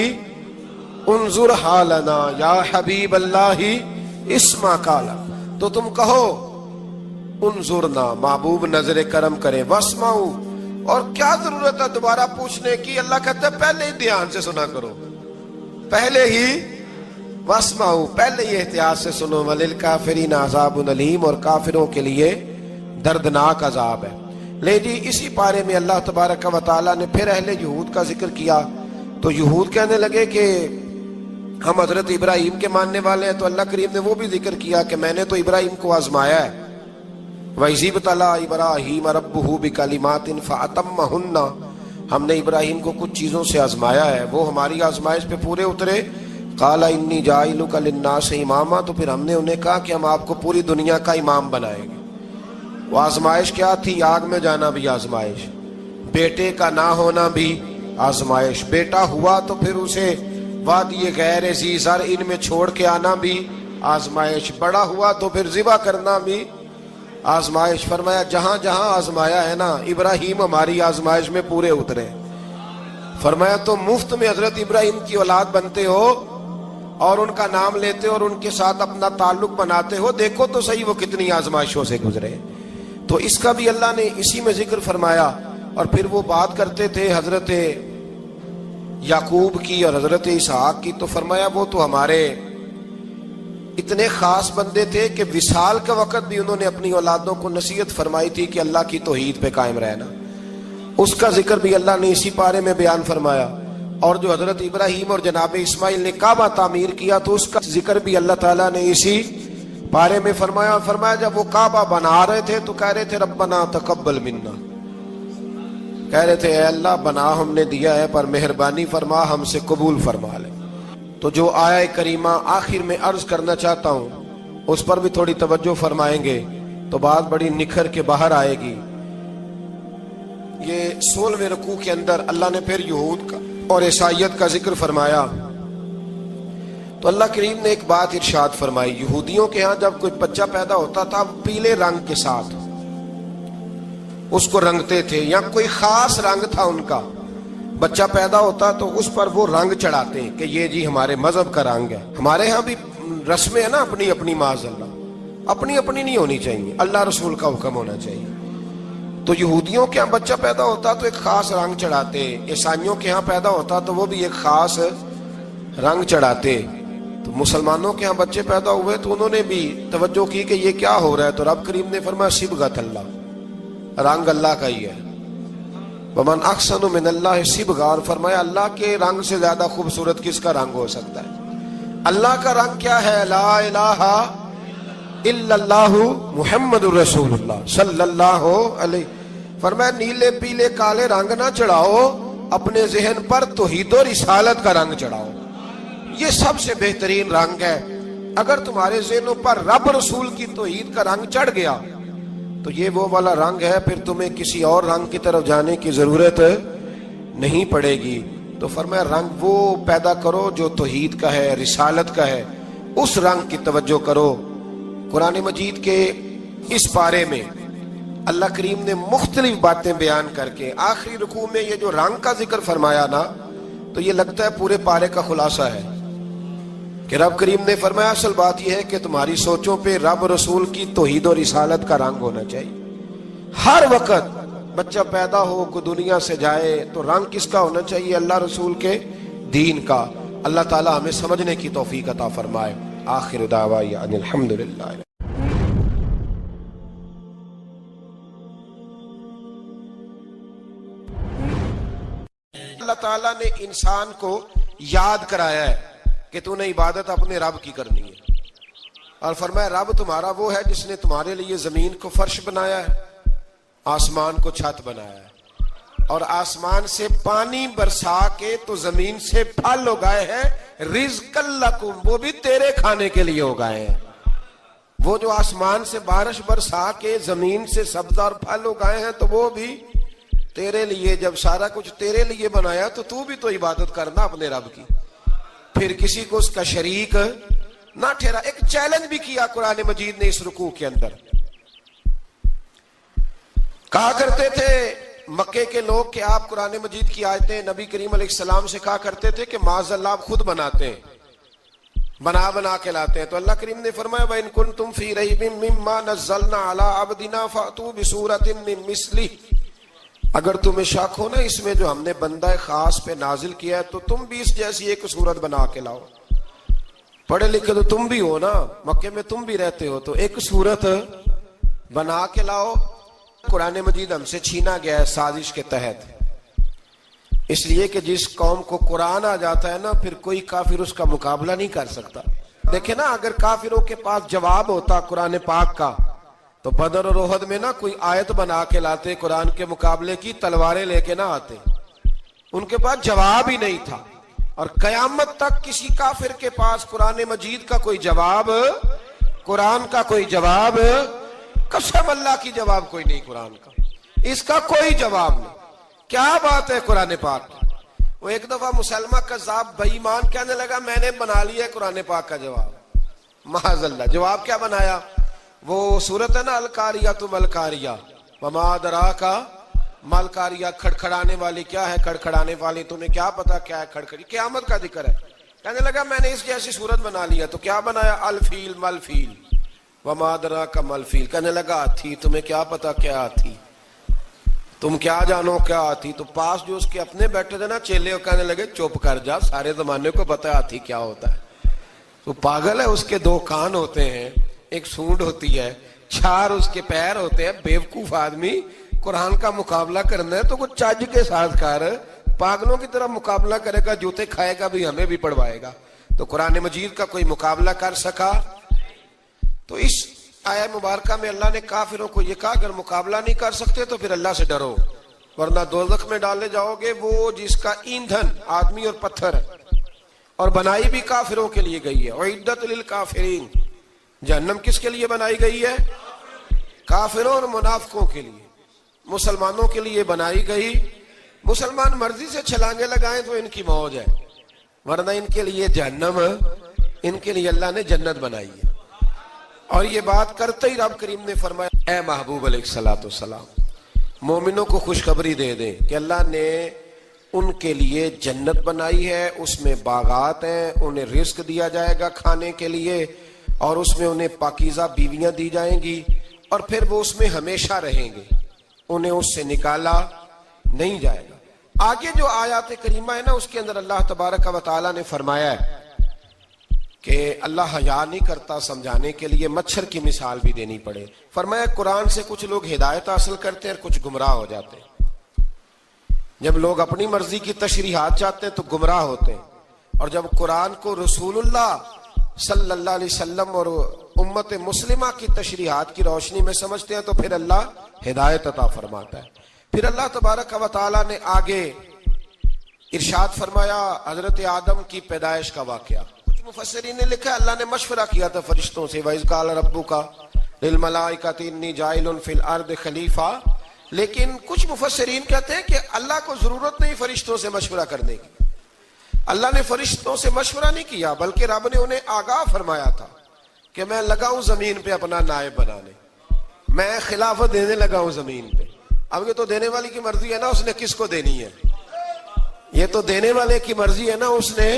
انظر حالنا یا حبیب اللہ اسمع قالا، تو تم کہو انظرنا محبوب نظر کرم کرے، واسمعوا، اور کیا ضرورت ہے دوبارہ پوچھنے کی؟ اللہ کہتا ہے پہلے ہی دھیان سے سنا کرو، پہلے ہی واسمعوا، پہلے ہی احتیاط سے سنو، وللکافرین عذاب علیم، اور کافروں کے لیے دردناک عذاب ہے۔ لے جی اسی پارے میں اللہ تبارک و تعالیٰ نے پھر اہل یہود کا ذکر کیا، تو یہود کہنے لگے کہ ہم حضرت ابراہیم کے ماننے والے ہیں، تو اللہ کریم نے وہ بھی ذکر کیا کہ میں نے تو ابراہیم کو آزمایا ہے، وَإِذِ ابْتَلَىٰ إِبْرَاهِيمَ رَبُّهُ بِكَلِمَاتٍ فَأَتَمَّهُنَّ، ہم نے ابراہیم کو کچھ چیزوں سے آزمایا ہے، وہ ہماری آزمائش پہ پورے اترے۔ قَالَ إِنِّي جَاعِلُكَ لِلنَّاسِ إِمَامًا، تو پھر ہم نے انہیں کہا کہ ہم آپ کو پوری دنیا کا امام بنائیں گے۔ وہ آزمائش کیا تھی؟ آگ میں جانا بھی آزمائش، بیٹے کا نہ ہونا بھی آزمائش، بیٹا ہوا تو پھر اسے وادی غیر ذی زرع میں چھوڑ کے آنا بھی آزمائش، بڑا ہوا تو پھر ذبح کرنا بھی آزمائش۔ فرمایا جہاں جہاں آزمایا ہے نا ابراہیم ہماری آزمائش میں پورے اترے۔ فرمایا تو مفت میں حضرت ابراہیم کی اولاد بنتے ہو اور ان کا نام لیتے ہو اور ان کے ساتھ اپنا تعلق بناتے ہو، دیکھو تو صحیح وہ کتنی آزمائشوں سے گزرے۔ تو اس کا بھی اللہ نے اسی میں ذکر فرمایا۔ اور پھر وہ بات کرتے تھے حضرت یعقوب کی اور حضرت اسحاق کی، تو فرمایا وہ تو ہمارے اتنے خاص بندے تھے کہ وصال کے وقت بھی انہوں نے اپنی اولادوں کو نصیحت فرمائی تھی کہ اللہ کی توحید پہ قائم رہنا، اس کا ذکر بھی اللہ نے اسی پارے میں بیان فرمایا۔ اور جو حضرت ابراہیم اور جناب اسماعیل نے کعبہ تعمیر کیا تو اس کا ذکر بھی اللہ تعالیٰ نے اسی پارے میں فرمایا۔ فرمایا جب وہ کعبہ بنا رہے تھے تو کہہ رہے تھے ربنا تقبل منا، کہہ رہے تھے اے اللہ بنا ہم نے دیا ہے پر مہربانی فرما ہم سے قبول فرما لے۔ تو جو آیہ کریمہ آخر میں عرض کرنا چاہتا ہوں اس پر بھی تھوڑی توجہ فرمائیں گے تو بات بڑی نکھر کے باہر آئے گی۔ یہ 16ویں رکوع کے اندر اللہ نے پھر یہود کا اور عیسائیت کا ذکر فرمایا، تو اللہ کریم نے ایک بات ارشاد فرمائی۔ یہودیوں کے ہاں جب کوئی بچہ پیدا ہوتا تھا پیلے رنگ کے ساتھ اس کو رنگتے تھے، یا کوئی خاص رنگ تھا ان کا، بچہ پیدا ہوتا تو اس پر وہ رنگ چڑھاتے ہیں کہ یہ جی ہمارے مذہب کا رنگ ہے۔ ہمارے ہاں بھی رسمیں ہیں نا اپنی اپنی، معاذ اللہ اپنی اپنی نہیں ہونی چاہیے، اللہ رسول کا حکم ہونا چاہیے۔ تو یہودیوں کے ہاں بچہ پیدا ہوتا تو ایک خاص رنگ چڑھاتے، عیسائیوں کے ہاں پیدا ہوتا تو وہ بھی ایک خاص رنگ چڑھاتے، تو مسلمانوں کے ہاں بچے پیدا ہوئے تو انہوں نے بھی توجہ کی کہ یہ کیا ہو رہا ہے، تو رب کریم نے فرمایا صبغۃ اللہ، رنگ اللہ کا ہی ہے، ومن احسن من اللہ صبغۃ، اور فرمایا اللہ کے رنگ سے زیادہ خوبصورت کس کا رنگ ہو سکتا ہے؟ اللہ کا رنگ کیا ہے؟ لا الہ الا اللہ محمد الرسول اللہ صلی اللہ علیہ، فرمایا نیلے پیلے کالے رنگ نہ چڑھاؤ، اپنے ذہن پر توحید و رسالت کا رنگ چڑھاؤ، یہ سب سے بہترین رنگ ہے۔ اگر تمہارے ذہنوں پر رب رسول کی توحید کا رنگ چڑھ گیا تو یہ وہ والا رنگ ہے، پھر تمہیں کسی اور رنگ کی طرف جانے کی ضرورت نہیں پڑے گی۔ تو فرمایا رنگ وہ پیدا کرو جو توحید کا ہے، رسالت کا ہے، اس رنگ کی توجہ کرو۔ قرآن مجید کے اس پارے میں اللہ کریم نے مختلف باتیں بیان کر کے آخری رکوع میں یہ جو رنگ کا ذکر فرمایا نا، تو یہ لگتا ہے پورے پارے کا خلاصہ ہے کہ رب کریم نے فرمایا اصل بات یہ ہے کہ تمہاری سوچوں پہ رب رسول کی توحید و رسالت کا رنگ ہونا چاہیے۔ ہر وقت بچہ پیدا ہو، کوئی دنیا سے جائے تو رنگ کس کا ہونا چاہیے؟ اللہ رسول کے دین کا۔ اللہ تعالی ہمیں سمجھنے کی توفیق عطا فرمائے۔ آخر دعوانا ان الحمدللہ۔ اللہ تعالیٰ نے انسان کو یاد کرایا ہے کہ تو نے عبادت اپنے رب کی کرنی ہے، اور فرمایا رب تمہارا وہ ہے جس نے تمہارے لیے زمین کو فرش بنایا ہے، آسمان کو چھت بنایا ہے، اور آسمان سے پانی برسا کے تو زمین سے پھل اگائے ہیں، رزق لکم، وہ بھی تیرے کھانے کے لیے اگائے ہیں۔ وہ جو آسمان سے بارش برسا کے زمین سے سبز اور پھل اگائے ہیں تو وہ بھی تیرے لیے۔ جب سارا کچھ تیرے لیے بنایا تو بھی تو عبادت کرنا اپنے رب کی، پھر کسی کو اس کا شریک نہ ٹھہرا۔ ایک چیلنج بھی کیا قرآن مجید نے اس رکوع کے اندر۔ کہا کرتے تھے مکے کے لوگ کہ آپ قرآن مجید کی آیتیں نبی کریم علیہ السلام سے کہا کرتے تھے کہ معاذ اللہ آپ خود بناتے ہیں، بنا کے لاتے ہیں، تو اللہ کریم نے فرمایا وَإِن كُنتُمْ فِي رَيْبٍ مِّمَّا نَزَّلْنَا عَلَىٰ عَبْدِنَا فَأْتُوا بِسُورَةٍ مِّن مِّثْلِهِ، اگر تمہیں شک ہو نا اس میں جو ہم نے بندہ خاص پہ نازل کیا ہے تو تم بھی اس جیسی ایک صورت بنا کے لاؤ۔ پڑھے لکھے تو تم بھی ہو نا، مکے میں تم بھی رہتے ہو، تو ایک صورت بنا کے لاؤ۔ قرآن مجید ہم سے چھینا گیا ہے سازش کے تحت، اس لیے کہ جس قوم کو قرآن آ جاتا ہے نا پھر کوئی کافر اس کا مقابلہ نہیں کر سکتا۔ دیکھیں نا اگر کافروں کے پاس جواب ہوتا قرآن پاک کا تو بدر اور احد میں نا کوئی آیت بنا کے لاتے قرآن کے مقابلے کی، تلواریں لے کے نہ آتے، ان کے پاس جواب ہی نہیں تھا۔ اور قیامت تک کسی کافر کے پاس قرآن مجید کا کوئی جواب، قرآن کا کوئی جواب، قسم اللہ کی جواب کوئی نہیں، قرآن کا اس کا کوئی جواب نہیں۔ کیا بات ہے قرآن پاک کی۔ وہ ایک دفعہ مسلمہ کذاب بے ایمان کہنے لگا میں نے بنا لیا ہے قرآن پاک کا جواب، معاذ اللہ۔ جواب کیا بنایا؟ وہ صورت ہے نا القاریۃ ملقاریہ وما ادراک ملقاریہ، کھڑکھڑانے والی کیا ہے، کھڑکھڑانے والی تمہیں کیا پتا کیا ہے کھڑکھڑی، قیامت کا ذکر ہے۔ کہنے لگا میں نے اس جیسی صورت بنا لیا، تو کیا بنایا؟ الفیل ملفیل وما ادراک ملفیل، کہنے لگا ہاتھی، تمہیں کیا پتا کیا ہاتھی، تم کیا جانو کیا ہاتھی۔ تو پاس جو اس کے اپنے بیٹھے تھے نا چیلے، کہنے لگے چپ کر جا، سارے زمانے کو پتا ہے ہاتھی کیا ہوتا ہے۔ تو پاگل ہے، اس کے دو کان ہوتے ہیں، ایک سونڈ ہوتی ہے، چار اس کے پیر ہوتے ہیں۔ بیوقوف آدمی قرآن کا مقابلہ کرنا ہے تو کچھ چج کے ساتھ کر، پاگلوں کی طرح مقابلہ کرے گا، جوتے کھائے گا بھی ہمیں بھی پڑھوائے گا۔ تو قرآن مجید کا کوئی مقابلہ کر سکا؟ تو اس آیہ مبارکہ میں اللہ نے کافروں کو یہ کہا اگر مقابلہ نہیں کر سکتے تو پھر اللہ سے ڈرو، ورنہ دوزخ میں ڈالے جاؤ گے، وہ جس کا ایندھن آدمی اور پتھر ہے، اور بنائی بھی کافروں کے لیے گئی ہے۔ اعدت للکافرین، جہنم کس کے لیے بنائی گئی ہے؟ کافروں اور منافقوں کے لیے۔ مسلمانوں کے لیے بنائی گئی، مسلمان مرضی سے چھلانگے لگائیں تو ان کی موج ہے، ورنہ ان کے لیے جہنم، ان کے لیے اللہ نے جنت بنائی ہے۔ اور یہ بات کرتے ہی رب کریم نے فرمایا اے محبوب علیہ الصلوۃ والسلام مومنوں کو خوشخبری دے دیں کہ اللہ نے ان کے لیے جنت بنائی ہے، اس میں باغات ہیں، انہیں رزق دیا جائے گا کھانے کے لیے، اور اس میں انہیں پاکیزہ بیویاں دی جائیں گی، اور پھر وہ اس میں ہمیشہ رہیں گے، انہیں اس سے نکالا نہیں جائے گا۔ آگے جو آیات کریمہ ہے نا، اس کے اندر اللہ تبارک و تعالیٰ نے فرمایا ہے کہ اللہ حیا نہیں کرتا سمجھانے کے لیے مچھر کی مثال بھی دینی پڑے۔ فرمایا قرآن سے کچھ لوگ ہدایت حاصل کرتے ہیں اور کچھ گمراہ ہو جاتے ہیں۔ جب لوگ اپنی مرضی کی تشریحات چاہتے ہیں تو گمراہ ہوتے ہیں، اور جب قرآن کو رسول اللہ صلی اللہ علیہ وسلم اور امت مسلمہ کی تشریحات کی روشنی میں سمجھتے ہیں تو پھر اللہ ہدایت عطا فرماتا ہے۔ پھر اللہ تبارک و تعالیٰ نے آگے ارشاد فرمایا حضرت آدم کی پیدائش کا واقعہ۔ کچھ مفسرین نے لکھا اللہ نے مشورہ کیا تھا فرشتوں سے، وَإِذْ قَالَ رَبُّكَ لِلْمَلَائِكَةِ إِنِّي جَاعِلٌ فِي الْأَرْضِ خَلِيفَةً، لیکن کچھ مفسرین کہتے ہیں کہ اللہ کو ضرورت نہیں فرشتوں سے مشورہ کرنے کی۔ اللہ نے فرشتوں سے مشورہ نہیں کیا، بلکہ رب نے انہیں آگاہ فرمایا تھا کہ میں لگا ہوں زمین پہ اپنا نائب بنانے، میں خلافت دینے لگا ہوں زمین پہ۔ اب یہ تو دینے والی کی مرضی ہے نا، اس نے کس کو دینی ہے، یہ تو دینے والے کی مرضی ہے نا اس نے۔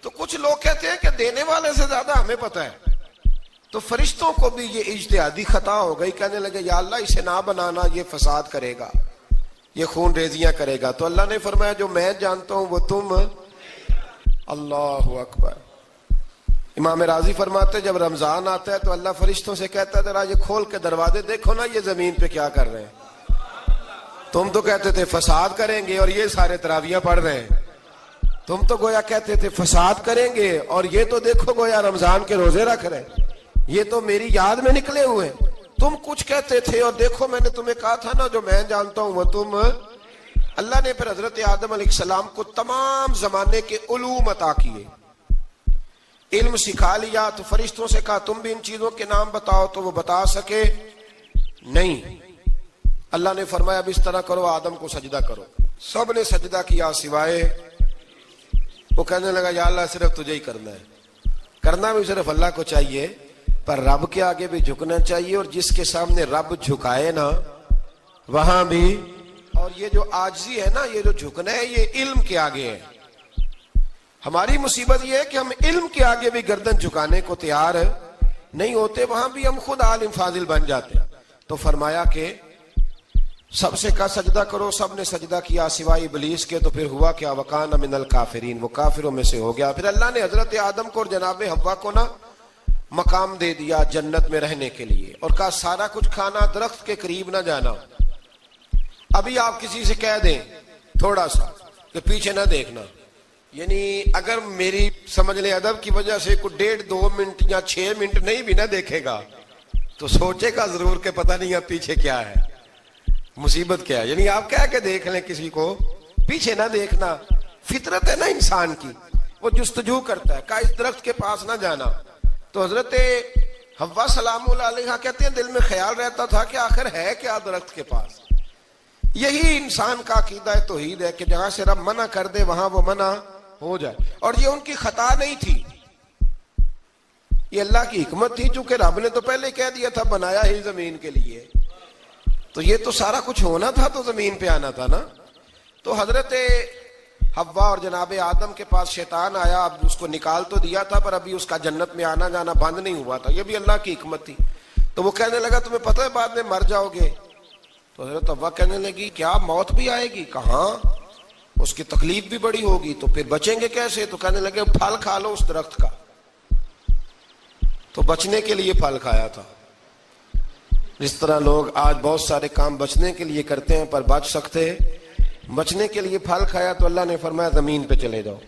تو کچھ لوگ کہتے ہیں کہ دینے والے سے زیادہ ہمیں پتہ ہے، تو فرشتوں کو بھی یہ اجتہادی خطا ہو گئی، کہنے لگے یا اللہ اسے نہ بنانا، یہ فساد کرے گا، یہ خون ریزیاں کرے گا۔ تو اللہ نے فرمایا جو میں جانتا ہوں وہ تم، اللہ اکبر۔ امام راضی فرماتے جب رمضان آتا ہے تو اللہ فرشتوں سے کہتا ہے ذرا یہ کھول کے دروازے دیکھو نا یہ زمین پہ کیا کر رہے ہیں، تم تو کہتے تھے فساد کریں گے اور یہ سارے تراویحیں پڑھ رہے ہیں، تم تو گویا کہتے تھے فساد کریں گے اور یہ تو دیکھو گویا رمضان کے روزے رکھ رہے ہیں، یہ تو میری یاد میں نکلے ہوئے، تم کچھ کہتے تھے اور دیکھو میں نے تمہیں کہا تھا نا جو میں جانتا ہوں وہ تم۔ اللہ نے پھر حضرت آدم علیہ السلام کو تمام زمانے کے علوم عطا کیے، علم سکھا لیا۔ تو فرشتوں سے کہا تم بھی ان چیزوں کے نام بتاؤ، تو وہ بتا سکے نہیں۔ اللہ نے فرمایا اب اس طرح کرو آدم کو سجدہ کرو، سب نے سجدہ کیا سوائے، وہ کہنے لگا یا اللہ صرف تجھے ہی کرنا ہے، کرنا بھی صرف اللہ کو چاہیے، پر رب کے آگے بھی جھکنا چاہیے، اور جس کے سامنے رب جھکائے نا وہاں بھی۔ اور یہ جو عاجزی ہے نا، یہ جو جھکنا ہے، یہ علم کے آگے ہے۔ ہماری مصیبت یہ ہے کہ ہم علم کے آگے بھی گردن جھکانے کو تیار نہیں ہوتے، وہاں بھی ہم خود عالم فاضل بن جاتے ہیں۔ تو فرمایا کہ سب سے کہا سجدہ کرو، سب نے سجدہ کیا سوائے ابلیس کے، تو پھر ہوا کیا وَكَانَ مِنَ الْكَافِرِينَ، وہ کافروں میں سے ہو گیا۔ پھر اللہ نے حضرت آدم کو اور جناب حوا کو نا مقام دے دیا جنت میں رہنے کے لیے، اور کہا سارا کچھ کھانا، درخت کے قریب نہ جانا۔ ابھی آپ کسی سے کہہ دیں تھوڑا سا کہ پیچھے نہ دیکھنا، یعنی اگر میری سمجھ لیں ادب کی وجہ سے کوئی 1.5-2 منٹ یا 6 منٹ نہیں بھی نہ دیکھے گا تو سوچے گا ضرور کہ پتہ نہیں اب پیچھے کیا ہے، مصیبت کیا ہے۔ یعنی آپ کہہ کے دیکھ لیں کسی کو، پیچھے نہ دیکھنا، فطرت ہے نا انسان کی، وہ جستجو کرتا ہے، کہا اس درخت کے پاس نہ جانا۔ تو حضرت حوا سلام اللہ علیہ کہتے ہیں دل میں خیال رہتا تھا کہ آخر ہے کیا درخت کے پاس۔ یہی انسان کا عقیدہ توحید ہے کہ جہاں سے رب منع کر دے وہاں وہ منع ہو جائے، اور یہ ان کی خطا نہیں تھی، یہ اللہ کی حکمت تھی، چونکہ رب نے تو پہلے کہہ دیا تھا بنایا ہی زمین کے لیے، تو یہ تو سارا کچھ ہونا تھا تو زمین پہ آنا تھا نا۔ تو حضرت حوا اور جناب آدم کے پاس شیطان آیا، اب اس کو نکال تو دیا تھا پر ابھی اس کا جنت میں آنا جانا بند نہیں ہوا تھا، یہ بھی اللہ کی حکمت تھی۔ تو وہ کہنے لگا تمہیں پتہ ہے بعد میں مر جاؤ گے؟ تو حضرت حوا کہنے لگی کیا موت بھی آئے گی؟ کہاں، اس کی تکلیف بھی بڑی ہوگی، تو پھر بچیں گے کیسے؟ تو کہنے لگے پھل کھا لو اس درخت کا، تو بچنے کے لیے پھل کھایا تھا۔ جس طرح لوگ آج بہت سارے کام بچنے کے لیے کرتے ہیں پر بچ سکتے، بچنے کے لیے پھل کھایا، تو اللہ نے فرمایا زمین پہ چلے جاؤ۔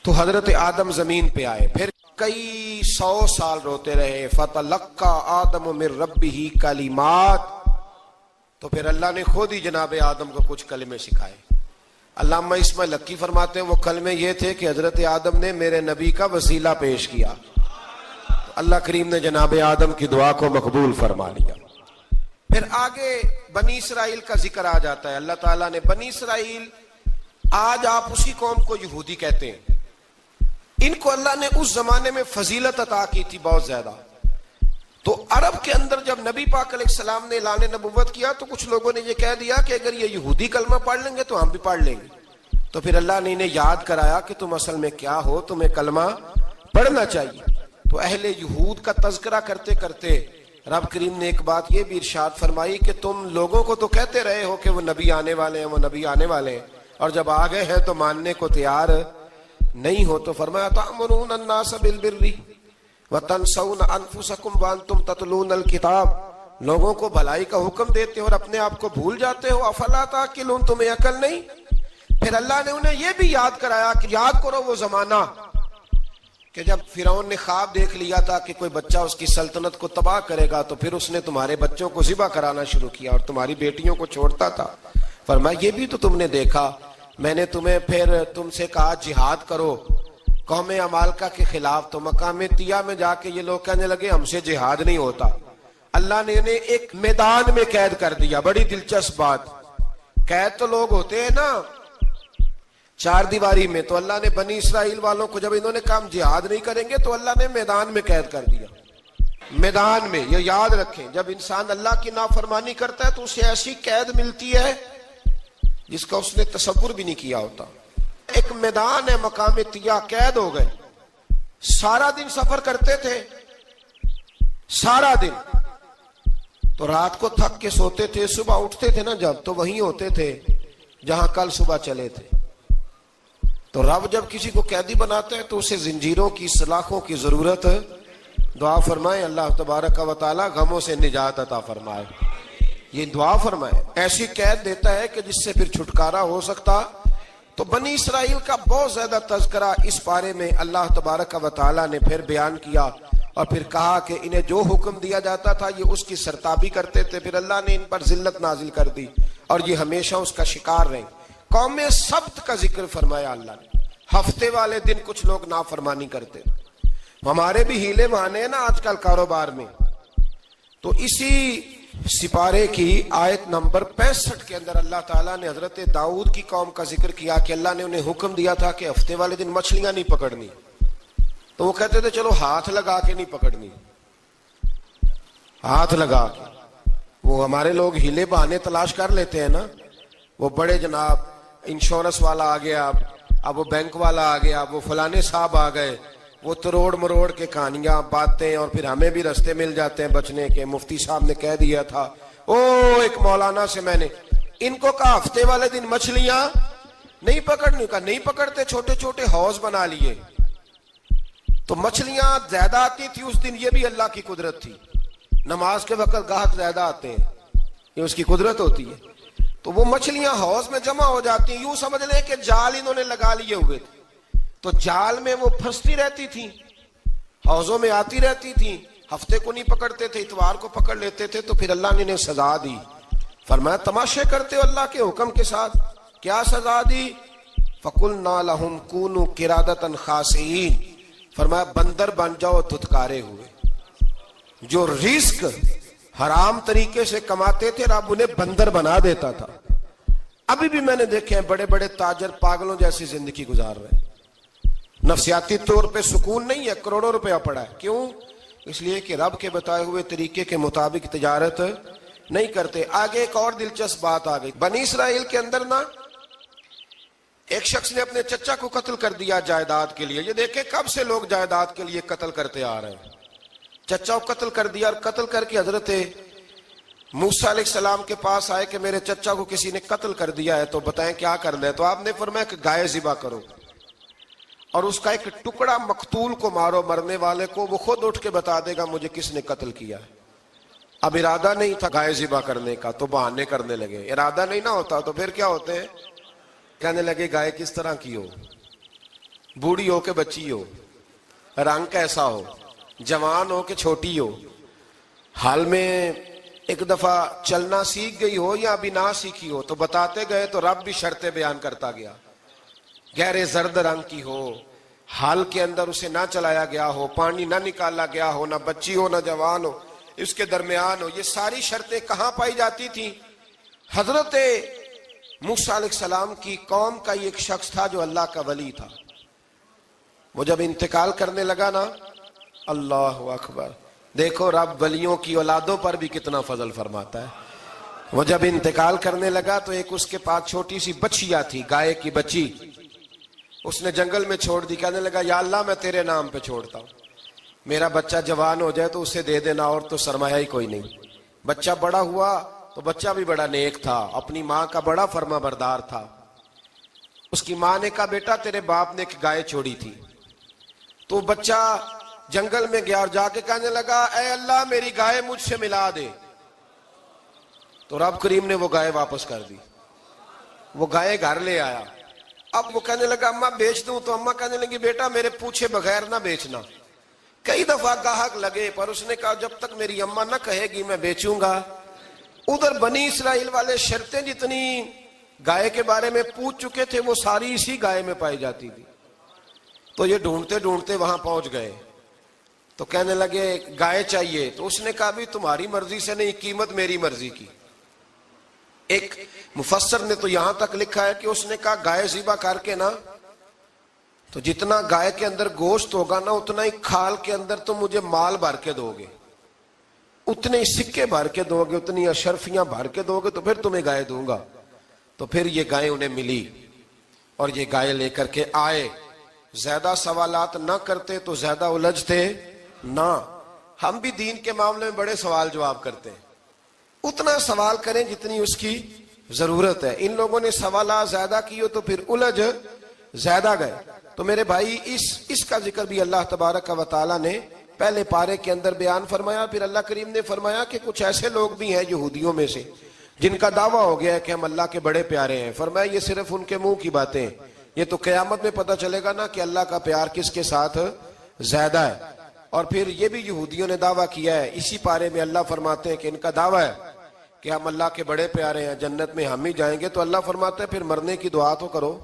تو حضرت آدم زمین پہ آئے، پھر کئی 100 سال روتے رہے، فَتَلَقَّى آدَمُ مِن رَبِّهِ کلمات، تو پھر اللہ نے خود ہی جناب آدم کو کچھ کلمے سکھائے۔ علامہ اسماعیل لکی فرماتے ہیں وہ کلمے یہ تھے کہ حضرت آدم نے میرے نبی کا وسیلہ پیش کیا، تو اللہ کریم نے جناب آدم کی دعا کو مقبول فرما لیا۔ پھر آگے بنی اسرائیل کا ذکر آ جاتا ہے۔ اللہ تعالیٰ نے بنی اسرائیل، آج آپ اسی قوم کو یہودی کہتے ہیں، ان کو اللہ نے اس زمانے میں فضیلت عطا کی تھی بہت زیادہ۔ تو عرب کے اندر جب نبی پاک علیہ السلام نے اعلان نبوت کیا تو کچھ لوگوں نے یہ کہہ دیا کہ اگر یہ یہودی کلمہ پڑھ لیں گے تو ہم بھی پڑھ لیں گے۔ تو پھر اللہ نے انہیں یاد کرایا کہ تم اصل میں کیا ہو، تمہیں کلمہ پڑھنا چاہیے۔ تو اہل یہود کا تذکرہ کرتے کرتے رب کریم نے ایک بات یہ بھی ارشاد فرمائی کہ تم لوگوں کو تو کہتے رہے ہو کہ وہ نبی آنے والے ہیں، وہ نبی آنے والے ہیں، اور جب آ گئے ہیں تو ماننے کو تیار نہیں ہو. تو فرمایا تأمرون الناس بالبر وتنسون انفسکم وانتم تتلون الکتاب، لوگوں کو بھلائی کا حکم دیتے ہو اور اپنے آپ کو بھول جاتے ہو. افلا تعقلون، تمہیں عقل نہیں؟ پھر اللہ نے انہیں یہ بھی یاد کرایا کہ یاد کرو وہ زمانہ کہ جب فرعون نے خواب دیکھ لیا تھا کہ کوئی بچہ اس کی سلطنت کو تباہ کرے گا، تو پھر اس نے تمہارے بچوں کو ذبح کرانا شروع کیا اور تمہاری بیٹیوں کو چھوڑتا تھا. فرمایا یہ بھی تو تم نے دیکھا، میں نے تمہیں پھر تم سے کہا جہاد کرو قوم عمالقہ کے خلاف، تو مقام طیہ میں جا کے یہ لوگ کہنے لگے ہم سے جہاد نہیں ہوتا. اللہ نے انہیں ایک میدان میں قید کر دیا. بڑی دلچسپ بات، قید تو لوگ ہوتے ہیں نا چار دیواری میں، تو اللہ نے بنی اسرائیل والوں کو جب انہوں نے کہا جہاد نہیں کریں گے تو اللہ نے میدان میں قید کر دیا. میدان میں، یہ یاد رکھیں، جب انسان اللہ کی نافرمانی کرتا ہے تو اسے ایسی قید ملتی ہے جس کا اس نے تصور بھی نہیں کیا ہوتا. ایک میدان ہے مقام طیہ، قید ہو گئے. سارا دن سفر کرتے تھے، سارا دن، تو رات کو تھک کے سوتے تھے، صبح اٹھتے تھے نا جب، تو وہیں ہوتے تھے جہاں کل صبح چلے تھے. تو رب جب کسی کو قیدی بناتا ہے تو اسے زنجیروں کی، سلاخوں کی ضرورت. دعا فرمائے اللہ تبارک و تعالی غموں سے نجات عطا فرمائے. یہ دعا فرمائے، ایسی قید دیتا ہے کہ جس سے پھر چھٹکارا ہو سکتا. تو بنی اسرائیل کا بہت زیادہ تذکرہ اس بارے میں اللہ تبارک و تعالی نے پھر بیان کیا، اور پھر کہا کہ انہیں جو حکم دیا جاتا تھا یہ اس کی سرتابی کرتے تھے. پھر اللہ نے ان پر ذلت نازل کر دی اور یہ ہمیشہ اس کا شکار رہے. قوم سبت کا ذکر فرمایا اللہ نے. ہفتے والے دن کچھ لوگ نافرمانی کرتے. ہمارے بھی ہیلے بہانے ہیں نا آج کل کاروبار میں. تو اسی سپارے کی آیت نمبر 65 کے اندر اللہ تعالیٰ نے حضرت داؤد کی قوم کا ذکر کیا کہ اللہ نے انہیں حکم دیا تھا کہ ہفتے والے دن مچھلیاں نہیں پکڑنی. تو وہ کہتے تھے چلو ہاتھ لگا کے نہیں پکڑنی، ہاتھ لگا کے. وہ ہمارے لوگ ہیلے بہانے تلاش کر لیتے ہیں نا. وہ بڑے جناب انشورنس والا آ گیا، اب وہ بینک والا آ گیا، وہ فلانے صاحب آ گئے، وہ تروڑ مروڑ کے کہانیاں باتیں، اور پھر ہمیں بھی رستے مل جاتے ہیں بچنے کے. مفتی صاحب نے کہہ دیا تھا، ایک مولانا سے میں نے ان کو کہا ہفتے والے دن مچھلیاں نہیں پکڑنی. کا نہیں پکڑتے، چھوٹے چھوٹے حوض بنا لیے. تو مچھلیاں زیادہ آتی تھی اس دن، یہ بھی اللہ کی قدرت تھی. نماز کے وقت گاہک زیادہ آتے ہیں، یہ اس کی قدرت ہوتی ہے. تو وہ مچھلیاں حوض میں جمع ہو جاتی ہیں. یوں سمجھ لیں کہ جال انہوں نے لگا لیے ہوئے تھے، تو جال میں وہ پھنستی رہتی تھی، حوضوں میں آتی رہتی تھی. ہفتے کو نہیں پکڑتے تھے، اتوار کو پکڑ لیتے تھے. تو پھر اللہ نے انہیں سزا دی. فرمایا تماشے کرتے ہو اللہ کے حکم کے ساتھ. کیا سزا دی؟ فَقُلْنَا لَهُمْ كُونُوا قِرَادَةً خَاسِئِينَ. فرمایا بندر بن جاؤ دھتکارے ہوئے. جو رزق حرام طریقے سے کماتے تھے رب انہیں بندر بنا دیتا تھا. ابھی بھی میں نے دیکھے ہیں بڑے بڑے تاجر پاگلوں جیسی زندگی گزار رہے ہیں. نفسیاتی طور پہ سکون نہیں ہے، کروڑوں روپیہ پڑا ہے. کیوں؟ اس لیے کہ رب کے بتائے ہوئے طریقے کے مطابق تجارت نہیں کرتے. آگے ایک اور دلچسپ بات آ گئی. بنی اسرائیل کے اندر نا ایک شخص نے اپنے چچا کو قتل کر دیا جائیداد کے لیے. یہ دیکھیں کب سے لوگ جائیداد کے لیے قتل کرتے آ رہے ہیں. چچا کو قتل کر دیا، اور قتل کر کے حضرت موسیٰ علیہ السلام کے پاس آئے کہ میرے چچا کو کسی نے قتل کر دیا ہے، تو بتائیں کیا کرنا ہے. تو آپ نے فرمایا کہ گائے ذبح کرو اور اس کا ایک ٹکڑا مقتول کو مارو، مرنے والے کو. وہ خود اٹھ کے بتا دے گا مجھے کس نے قتل کیا ہے. اب ارادہ نہیں تھا گائے ذبح کرنے کا تو بہانے کرنے لگے. ارادہ نہیں نہ ہوتا تو پھر کیا ہوتے ہیں، کہنے لگے گائے کس طرح کی ہو، بوڑھی ہو کہ بچی ہو، رنگ کیسا ہو، جوان ہو کہ چھوٹی ہو، حال میں ایک دفعہ چلنا سیکھ گئی ہو یا ابھی نہ سیکھی ہو. تو بتاتے گئے تو رب بھی شرطیں بیان کرتا گیا. گہرے زرد رنگ کی ہو، حال کے اندر اسے نہ چلایا گیا ہو، پانی نہ نکالا گیا ہو، نہ بچی ہو نہ جوان ہو، اس کے درمیان ہو. یہ ساری شرطیں کہاں پائی جاتی تھیں؟ حضرت موسیٰ علیہ السلام کی قوم کا ایک شخص تھا جو اللہ کا ولی تھا. وہ جب انتقال کرنے لگا نا، اللہ اکبر، دیکھو رب ولیوں کی اولادوں پر بھی کتنا فضل فرماتا ہے. وہ جب انتقال کرنے لگا تو ایک اس کے پاس چھوٹی سی بچیا تھی، گائے کی بچی. اس نے جنگل میں چھوڑ دی. کہنے لگا یا اللہ میں تیرے نام پہ چھوڑتا ہوں. میرا بچہ جوان ہو جائے تو اسے دے دینا، اور تو سرمایہ ہی کوئی نہیں۔ بچہ بڑا ہوا تو بچہ بھی بڑا نیک تھا، اپنی ماں کا بڑا فرما بردار تھا۔ اس کی ماں نے کہا بیٹا تیرے باپ نے ایک گائے چھوڑی تھی، تو بچہ جنگل میں گیا اور جا کے کہنے لگا اے اللہ میری گائے مجھ سے ملا دے، تو رب کریم نے وہ گائے واپس کر دی۔ وہ گائے گھر لے آیا، اب وہ کہنے لگا اماں بیچ دوں، تو اماں کہنے لگی بیٹا میرے پوچھے بغیر نہ بیچنا۔ کئی دفعہ گاہک لگے پر اس نے کہا جب تک میری اماں نہ کہے گی میں بیچوں گا۔ ادھر بنی اسرائیل والے شرطیں جتنی گائے کے بارے میں پوچھ چکے تھے وہ ساری اسی گائے میں پائی جاتی تھی، تو یہ ڈھونڈتے ڈھونڈتے وہاں پہنچ گئے، تو کہنے لگے گائے چاہیے، تو اس نے کہا بھی تمہاری مرضی سے نہیں، قیمت میری مرضی کی۔ ایک مفسر نے تو یہاں تک لکھا ہے کہ اس نے کہا گائے ذبح کر کے نا، تو جتنا گائے کے اندر گوشت ہوگا نا اتنا ہی کھال کے اندر تم مجھے مال بھر کے دو گے، اتنے ہی سکے بھر کے دو گے، اتنی اشرفیاں بھر کے دو گے تو پھر تمہیں گائے دوں گا۔ تو پھر یہ گائے انہیں ملی اور یہ گائے لے کر کے آئے۔ زیادہ سوالات نہ کرتے تو زیادہ الجھتے نہ۔ ہم بھی دین کے معاملے میں بڑے سوال جواب کرتے ہیں، اتنا سوال کریں جتنی اس کی ضرورت ہے۔ ان لوگوں نے سوالات زیادہ کیے تو پھر الجھ زیادہ گئے۔ تو میرے بھائی اس کا ذکر بھی اللہ تبارک و تعالیٰ نے پہلے پارے کے اندر بیان فرمایا۔ پھر اللہ کریم نے فرمایا کہ کچھ ایسے لوگ بھی ہیں یہودیوں میں سے جن کا دعویٰ ہو گیا ہے کہ ہم اللہ کے بڑے پیارے ہیں۔ فرمایا یہ صرف ان کے منہ کی باتیں ہیں، یہ تو قیامت میں پتہ چلے گا نا کہ اللہ کا پیار کس کے ساتھ زیادہ ہے۔ اور پھر یہ بھی یہودیوں نے دعویٰ کیا ہے، اسی پارے میں اللہ فرماتے ہیں کہ ان کا دعویٰ ہے کہ ہم اللہ کے بڑے پیارے ہیں، جنت میں ہم ہی جائیں گے۔ تو اللہ فرماتا ہے پھر مرنے کی دعا تو کرو،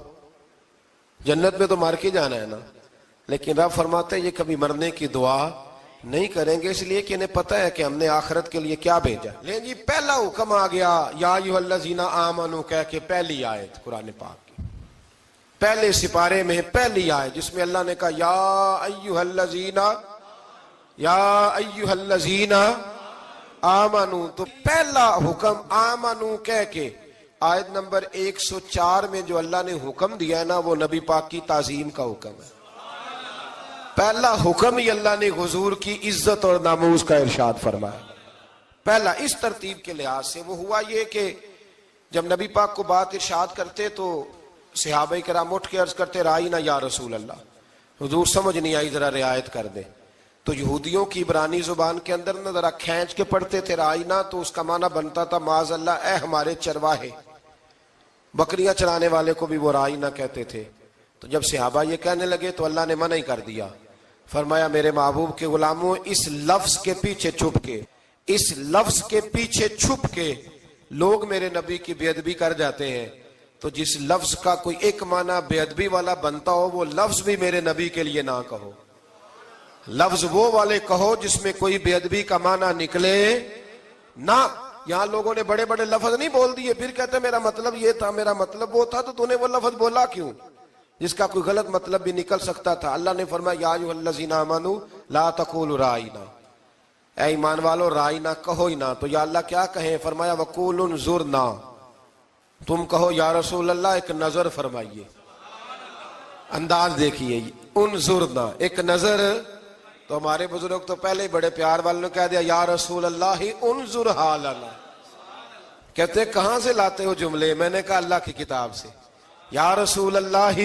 جنت میں تو مر کے جانا ہے نا۔ لیکن رب فرماتے ہیں یہ کبھی مرنے کی دعا نہیں کریں گے، اس لیے کہ انہیں پتہ ہے کہ ہم نے آخرت کے لیے کیا بھیجا۔ لیکن جی پہلا حکم آ گیا یا ایھا الذین آمنوا کہہ کے، پہلی آیت قرآن پاک کی پہلے سپارے میں پہلی آیت جس میں اللہ نے کہا یا ایھا الذین آمنوا، تو پہلا حکم آمنوا کہہ کے آیت نمبر 104 میں جو اللہ نے حکم دیا ہے نا وہ نبی پاک کی تعظیم کا حکم ہے۔ پہلا حکم ہی اللہ نے حضور کی عزت اور ناموس کا ارشاد فرمایا۔ پہلا اس ترتیب کے لحاظ سے وہ ہوا یہ کہ جب نبی پاک کو بات ارشاد کرتے تو صحابہ کرام اٹھ کے عرض کرتے رائینا یا رسول اللہ، حضور سمجھ نہیں آئی ذرا رعایت کر دیں۔ تو یہودیوں کی عبرانی زبان کے اندر نہ ذرا کھینچ کے پڑھتے تھے رائینا، تو اس کا معنی بنتا تھا معاذ اللہ اے ہمارے چرواہے، بکریاں چرانے والے کو بھی وہ رائینا کہتے تھے۔ تو جب صحابہ یہ کہنے لگے تو اللہ نے منع ہی کر دیا، فرمایا میرے محبوب کے غلاموں اس لفظ کے پیچھے چھپ کے لوگ میرے نبی کی بے ادبی کر جاتے ہیں، تو جس لفظ کا کوئی ایک معنی بے ادبی والا بنتا ہو وہ لفظ بھی میرے نبی کے لیے نہ کہو، لفظ وہ والے کہو جس میں کوئی بے ادبی کا معنی نکلے نہ۔ یہاں لوگوں نے بڑے بڑے لفظ نہیں بول دیے، پھر کہتے میرا مطلب یہ تھا، میرا مطلب وہ تھا، تو تو نے وہ لفظ بولا کیوں جس کا کوئی غلط مطلب بھی نکل سکتا تھا۔ اللہ نے فرمایا یا ایھا الذین آمنوا لا تقولوا رائینا، اے ایمان والو رائینا کہو ہی نہ۔ تو یا اللہ کیا کہیں؟ فرمایا وقولوا انظرنا، تم کہو یا رسول اللہ ایک نظر فرمائیے، انداز دیکھیے، انظرنا ایک نظر۔ تو ہمارے بزرگ تو پہلے ہی بڑے پیار والوں نے کہہ دیا یا رسول اللہ انظر حالنا۔ کہتے کہاں سے لاتے ہو جملے؟ میں نے کہا اللہ کی کتاب سے۔ یا رسول اللہ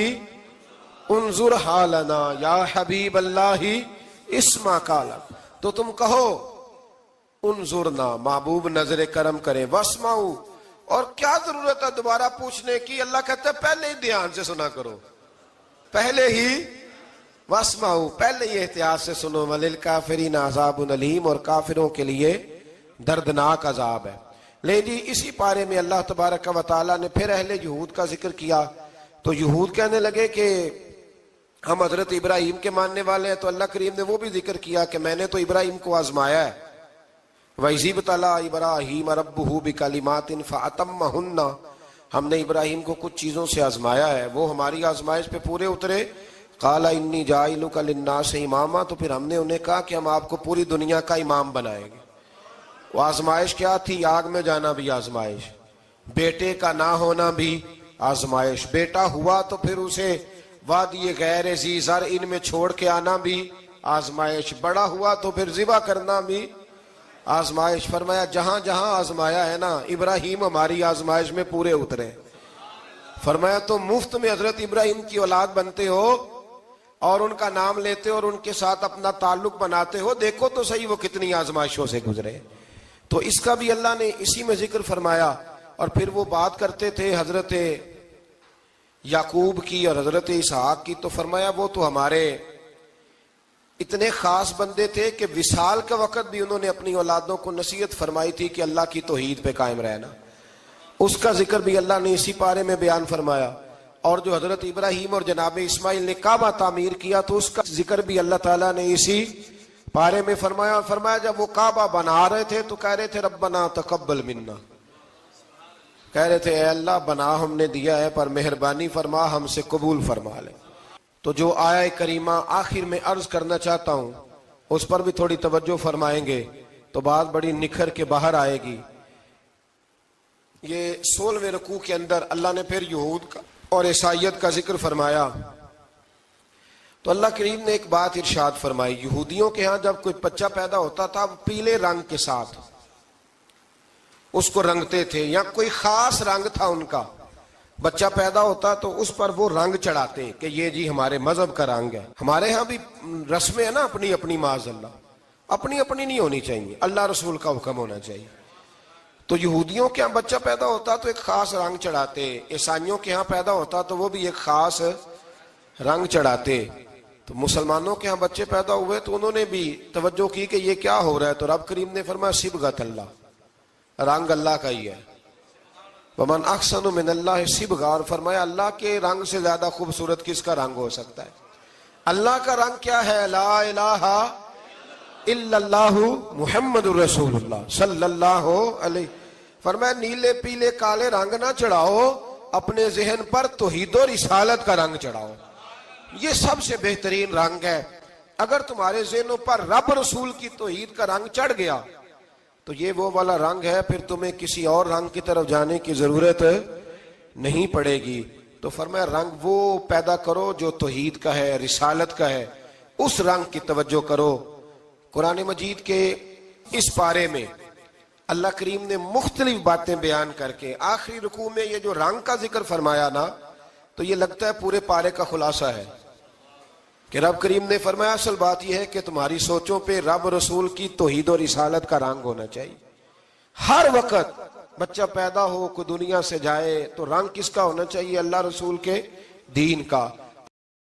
انظر حالنا یا حبیب اللہ اسمع قالا، تو تم کہو انظرنا، محبوب نظر کرم کرے، واسمعوا، اور کیا ضرورت ہے دوبارہ پوچھنے کی؟ اللہ کہتا ہے پہلے ہی دھیان سے سنا کرو، پہلے ہی واسمعوا، پہلے ہی احتیاط سے سنو، وللکافرین عذاب علیم، اور کافروں کے لیے دردناک عذاب ہے۔ لیکن جی اسی پارے میں اللہ تبارک و تعالیٰ نے پھر اہل یہود کا ذکر کیا، تو یہود کہنے لگے کہ ہم حضرت ابراہیم کے ماننے والے ہیں، تو اللہ کریم نے وہ بھی ذکر کیا کہ میں نے تو ابراہیم کو آزمایا ہے، وَإِذِ ابْتَلَىٰ إِبْرَاهِيمَ رَبُّهُ بِكَلِمَاتٍ فَأَتَمَّهُنَّ، ہم نے ابراہیم کو کچھ چیزوں سے آزمایا ہے، وہ ہماری آزمائش پہ پورے اترے۔ قَالَ إِنِّي جَاعِلُكَ لِلنَّاسِ إِمَامًا، تو پھر ہم نے انہیں کہا کہ ہم آپ کو پوری دنیا کا امام بنائیں گے۔ وہ آزمائش کیا تھی؟ آگ میں جانا بھی آزمائش، بیٹے کا نہ ہونا بھی آزمائش، بیٹا ہوا تو پھر اسے وادی غیر ذی زرع ان میں چھوڑ کے آنا بھی آزمائش، بڑا ہوا تو پھر ذبح کرنا بھی آزمائش۔ فرمایا جہاں جہاں آزمایا ہے نا، ابراہیم ہماری آزمائش میں پورے اترے۔ فرمایا تو مفت میں حضرت ابراہیم کی اولاد بنتے ہو اور ان کا نام لیتے اور ان کے ساتھ اپنا تعلق بناتے ہو، دیکھو تو صحیح وہ کتنی آزمائشوں سے گزرے۔ تو اس کا بھی اللہ نے اسی میں ذکر فرمایا۔ اور پھر وہ بات کرتے تھے حضرت یعقوب کی اور حضرت اسحاق کی، تو فرمایا وہ تو ہمارے اتنے خاص بندے تھے کہ وصال کا وقت بھی انہوں نے اپنی اولادوں کو نصیحت فرمائی تھی کہ اللہ کی توحید پہ قائم رہنا۔ اس کا ذکر بھی اللہ نے اسی پارے میں بیان فرمایا۔ اور جو حضرت ابراہیم اور جناب اسماعیل نے کعبہ تعمیر کیا تو اس کا ذکر بھی اللہ تعالیٰ نے اسی پارے میں فرمایا۔ اور فرمایا جب وہ کعبہ بنا رہے تھے تو کہہ رہے تھے ربنا تقبل منا، کہہ رہے تھے اے اللہ بنا ہم نے دیا ہے پر مہربانی فرما ہم سے قبول فرما لے۔ تو جو آیہ کریمہ آخر میں عرض کرنا چاہتا ہوں اس پر بھی تھوڑی توجہ فرمائیں گے تو بات بڑی نکھر کے باہر آئے گی۔ یہ 16ویں رکوع کے اندر اللہ نے پھر یہود کا اور عیسائیت کا ذکر فرمایا تو اللہ کریم نے ایک بات ارشاد فرمائی۔ یہودیوں کے ہاں جب کوئی بچہ پیدا ہوتا تھا وہ پیلے رنگ کے ساتھ اس کو رنگتے تھے، یا کوئی خاص رنگ تھا ان کا، بچہ پیدا ہوتا تو اس پر وہ رنگ چڑھاتے کہ یہ جی ہمارے مذہب کا رنگ ہے۔ ہمارے ہاں بھی رسمیں ہیں نا اپنی اپنی، معاذ اللہ اپنی اپنی نہیں ہونی چاہیے، اللہ رسول کا حکم ہونا چاہیے۔ تو یہودیوں کے ہاں بچہ پیدا ہوتا تو ایک خاص رنگ چڑھاتے، عیسائیوں کے ہاں پیدا ہوتا تو وہ بھی ایک خاص رنگ چڑھاتے۔ تو مسلمانوں کے ہاں بچے پیدا ہوئے تو انہوں نے بھی توجہ کی کہ یہ کیا ہو رہا ہے، تو رب کریم نے فرمایا صبغۃ اللہ، رنگ اللہ کا ہی ہے۔ ومن احسن من اللہ صبغہ، اور فرمایا اللہ کے رنگ سے زیادہ خوبصورت کس کا رنگ ہو سکتا ہے؟ اللہ کا رنگ کیا ہے؟ لا الہ الا اللہ محمد الرسول اللہ صلی اللہ علیہ۔ فرمایا نیلے پیلے کالے رنگ نہ چڑھاؤ، اپنے ذہن پر توحید و رسالت کا رنگ چڑھاؤ، یہ سب سے بہترین رنگ ہے۔ اگر تمہارے ذہنوں پر رب رسول کی توحید کا رنگ چڑھ گیا تو یہ وہ والا رنگ ہے، پھر تمہیں کسی اور رنگ کی طرف جانے کی ضرورت نہیں پڑے گی۔ تو فرمایا رنگ وہ پیدا کرو جو توحید کا ہے، رسالت کا ہے، اس رنگ کی توجہ کرو۔ قرآن مجید کے اس پارے میں اللہ کریم نے مختلف باتیں بیان کر کے آخری رکوع میں یہ جو رنگ کا ذکر فرمایا نا، تو یہ لگتا ہے پورے پارے کا خلاصہ ہے کہ رب کریم نے فرمایا اصل بات یہ ہے کہ تمہاری سوچوں پہ رب رسول کی توحید و رسالت کا رنگ ہونا چاہیے۔ ہر وقت بچہ پیدا ہو، کوئی دنیا سے جائے تو رنگ کس کا ہونا چاہیے؟ اللہ رسول کے دین کا۔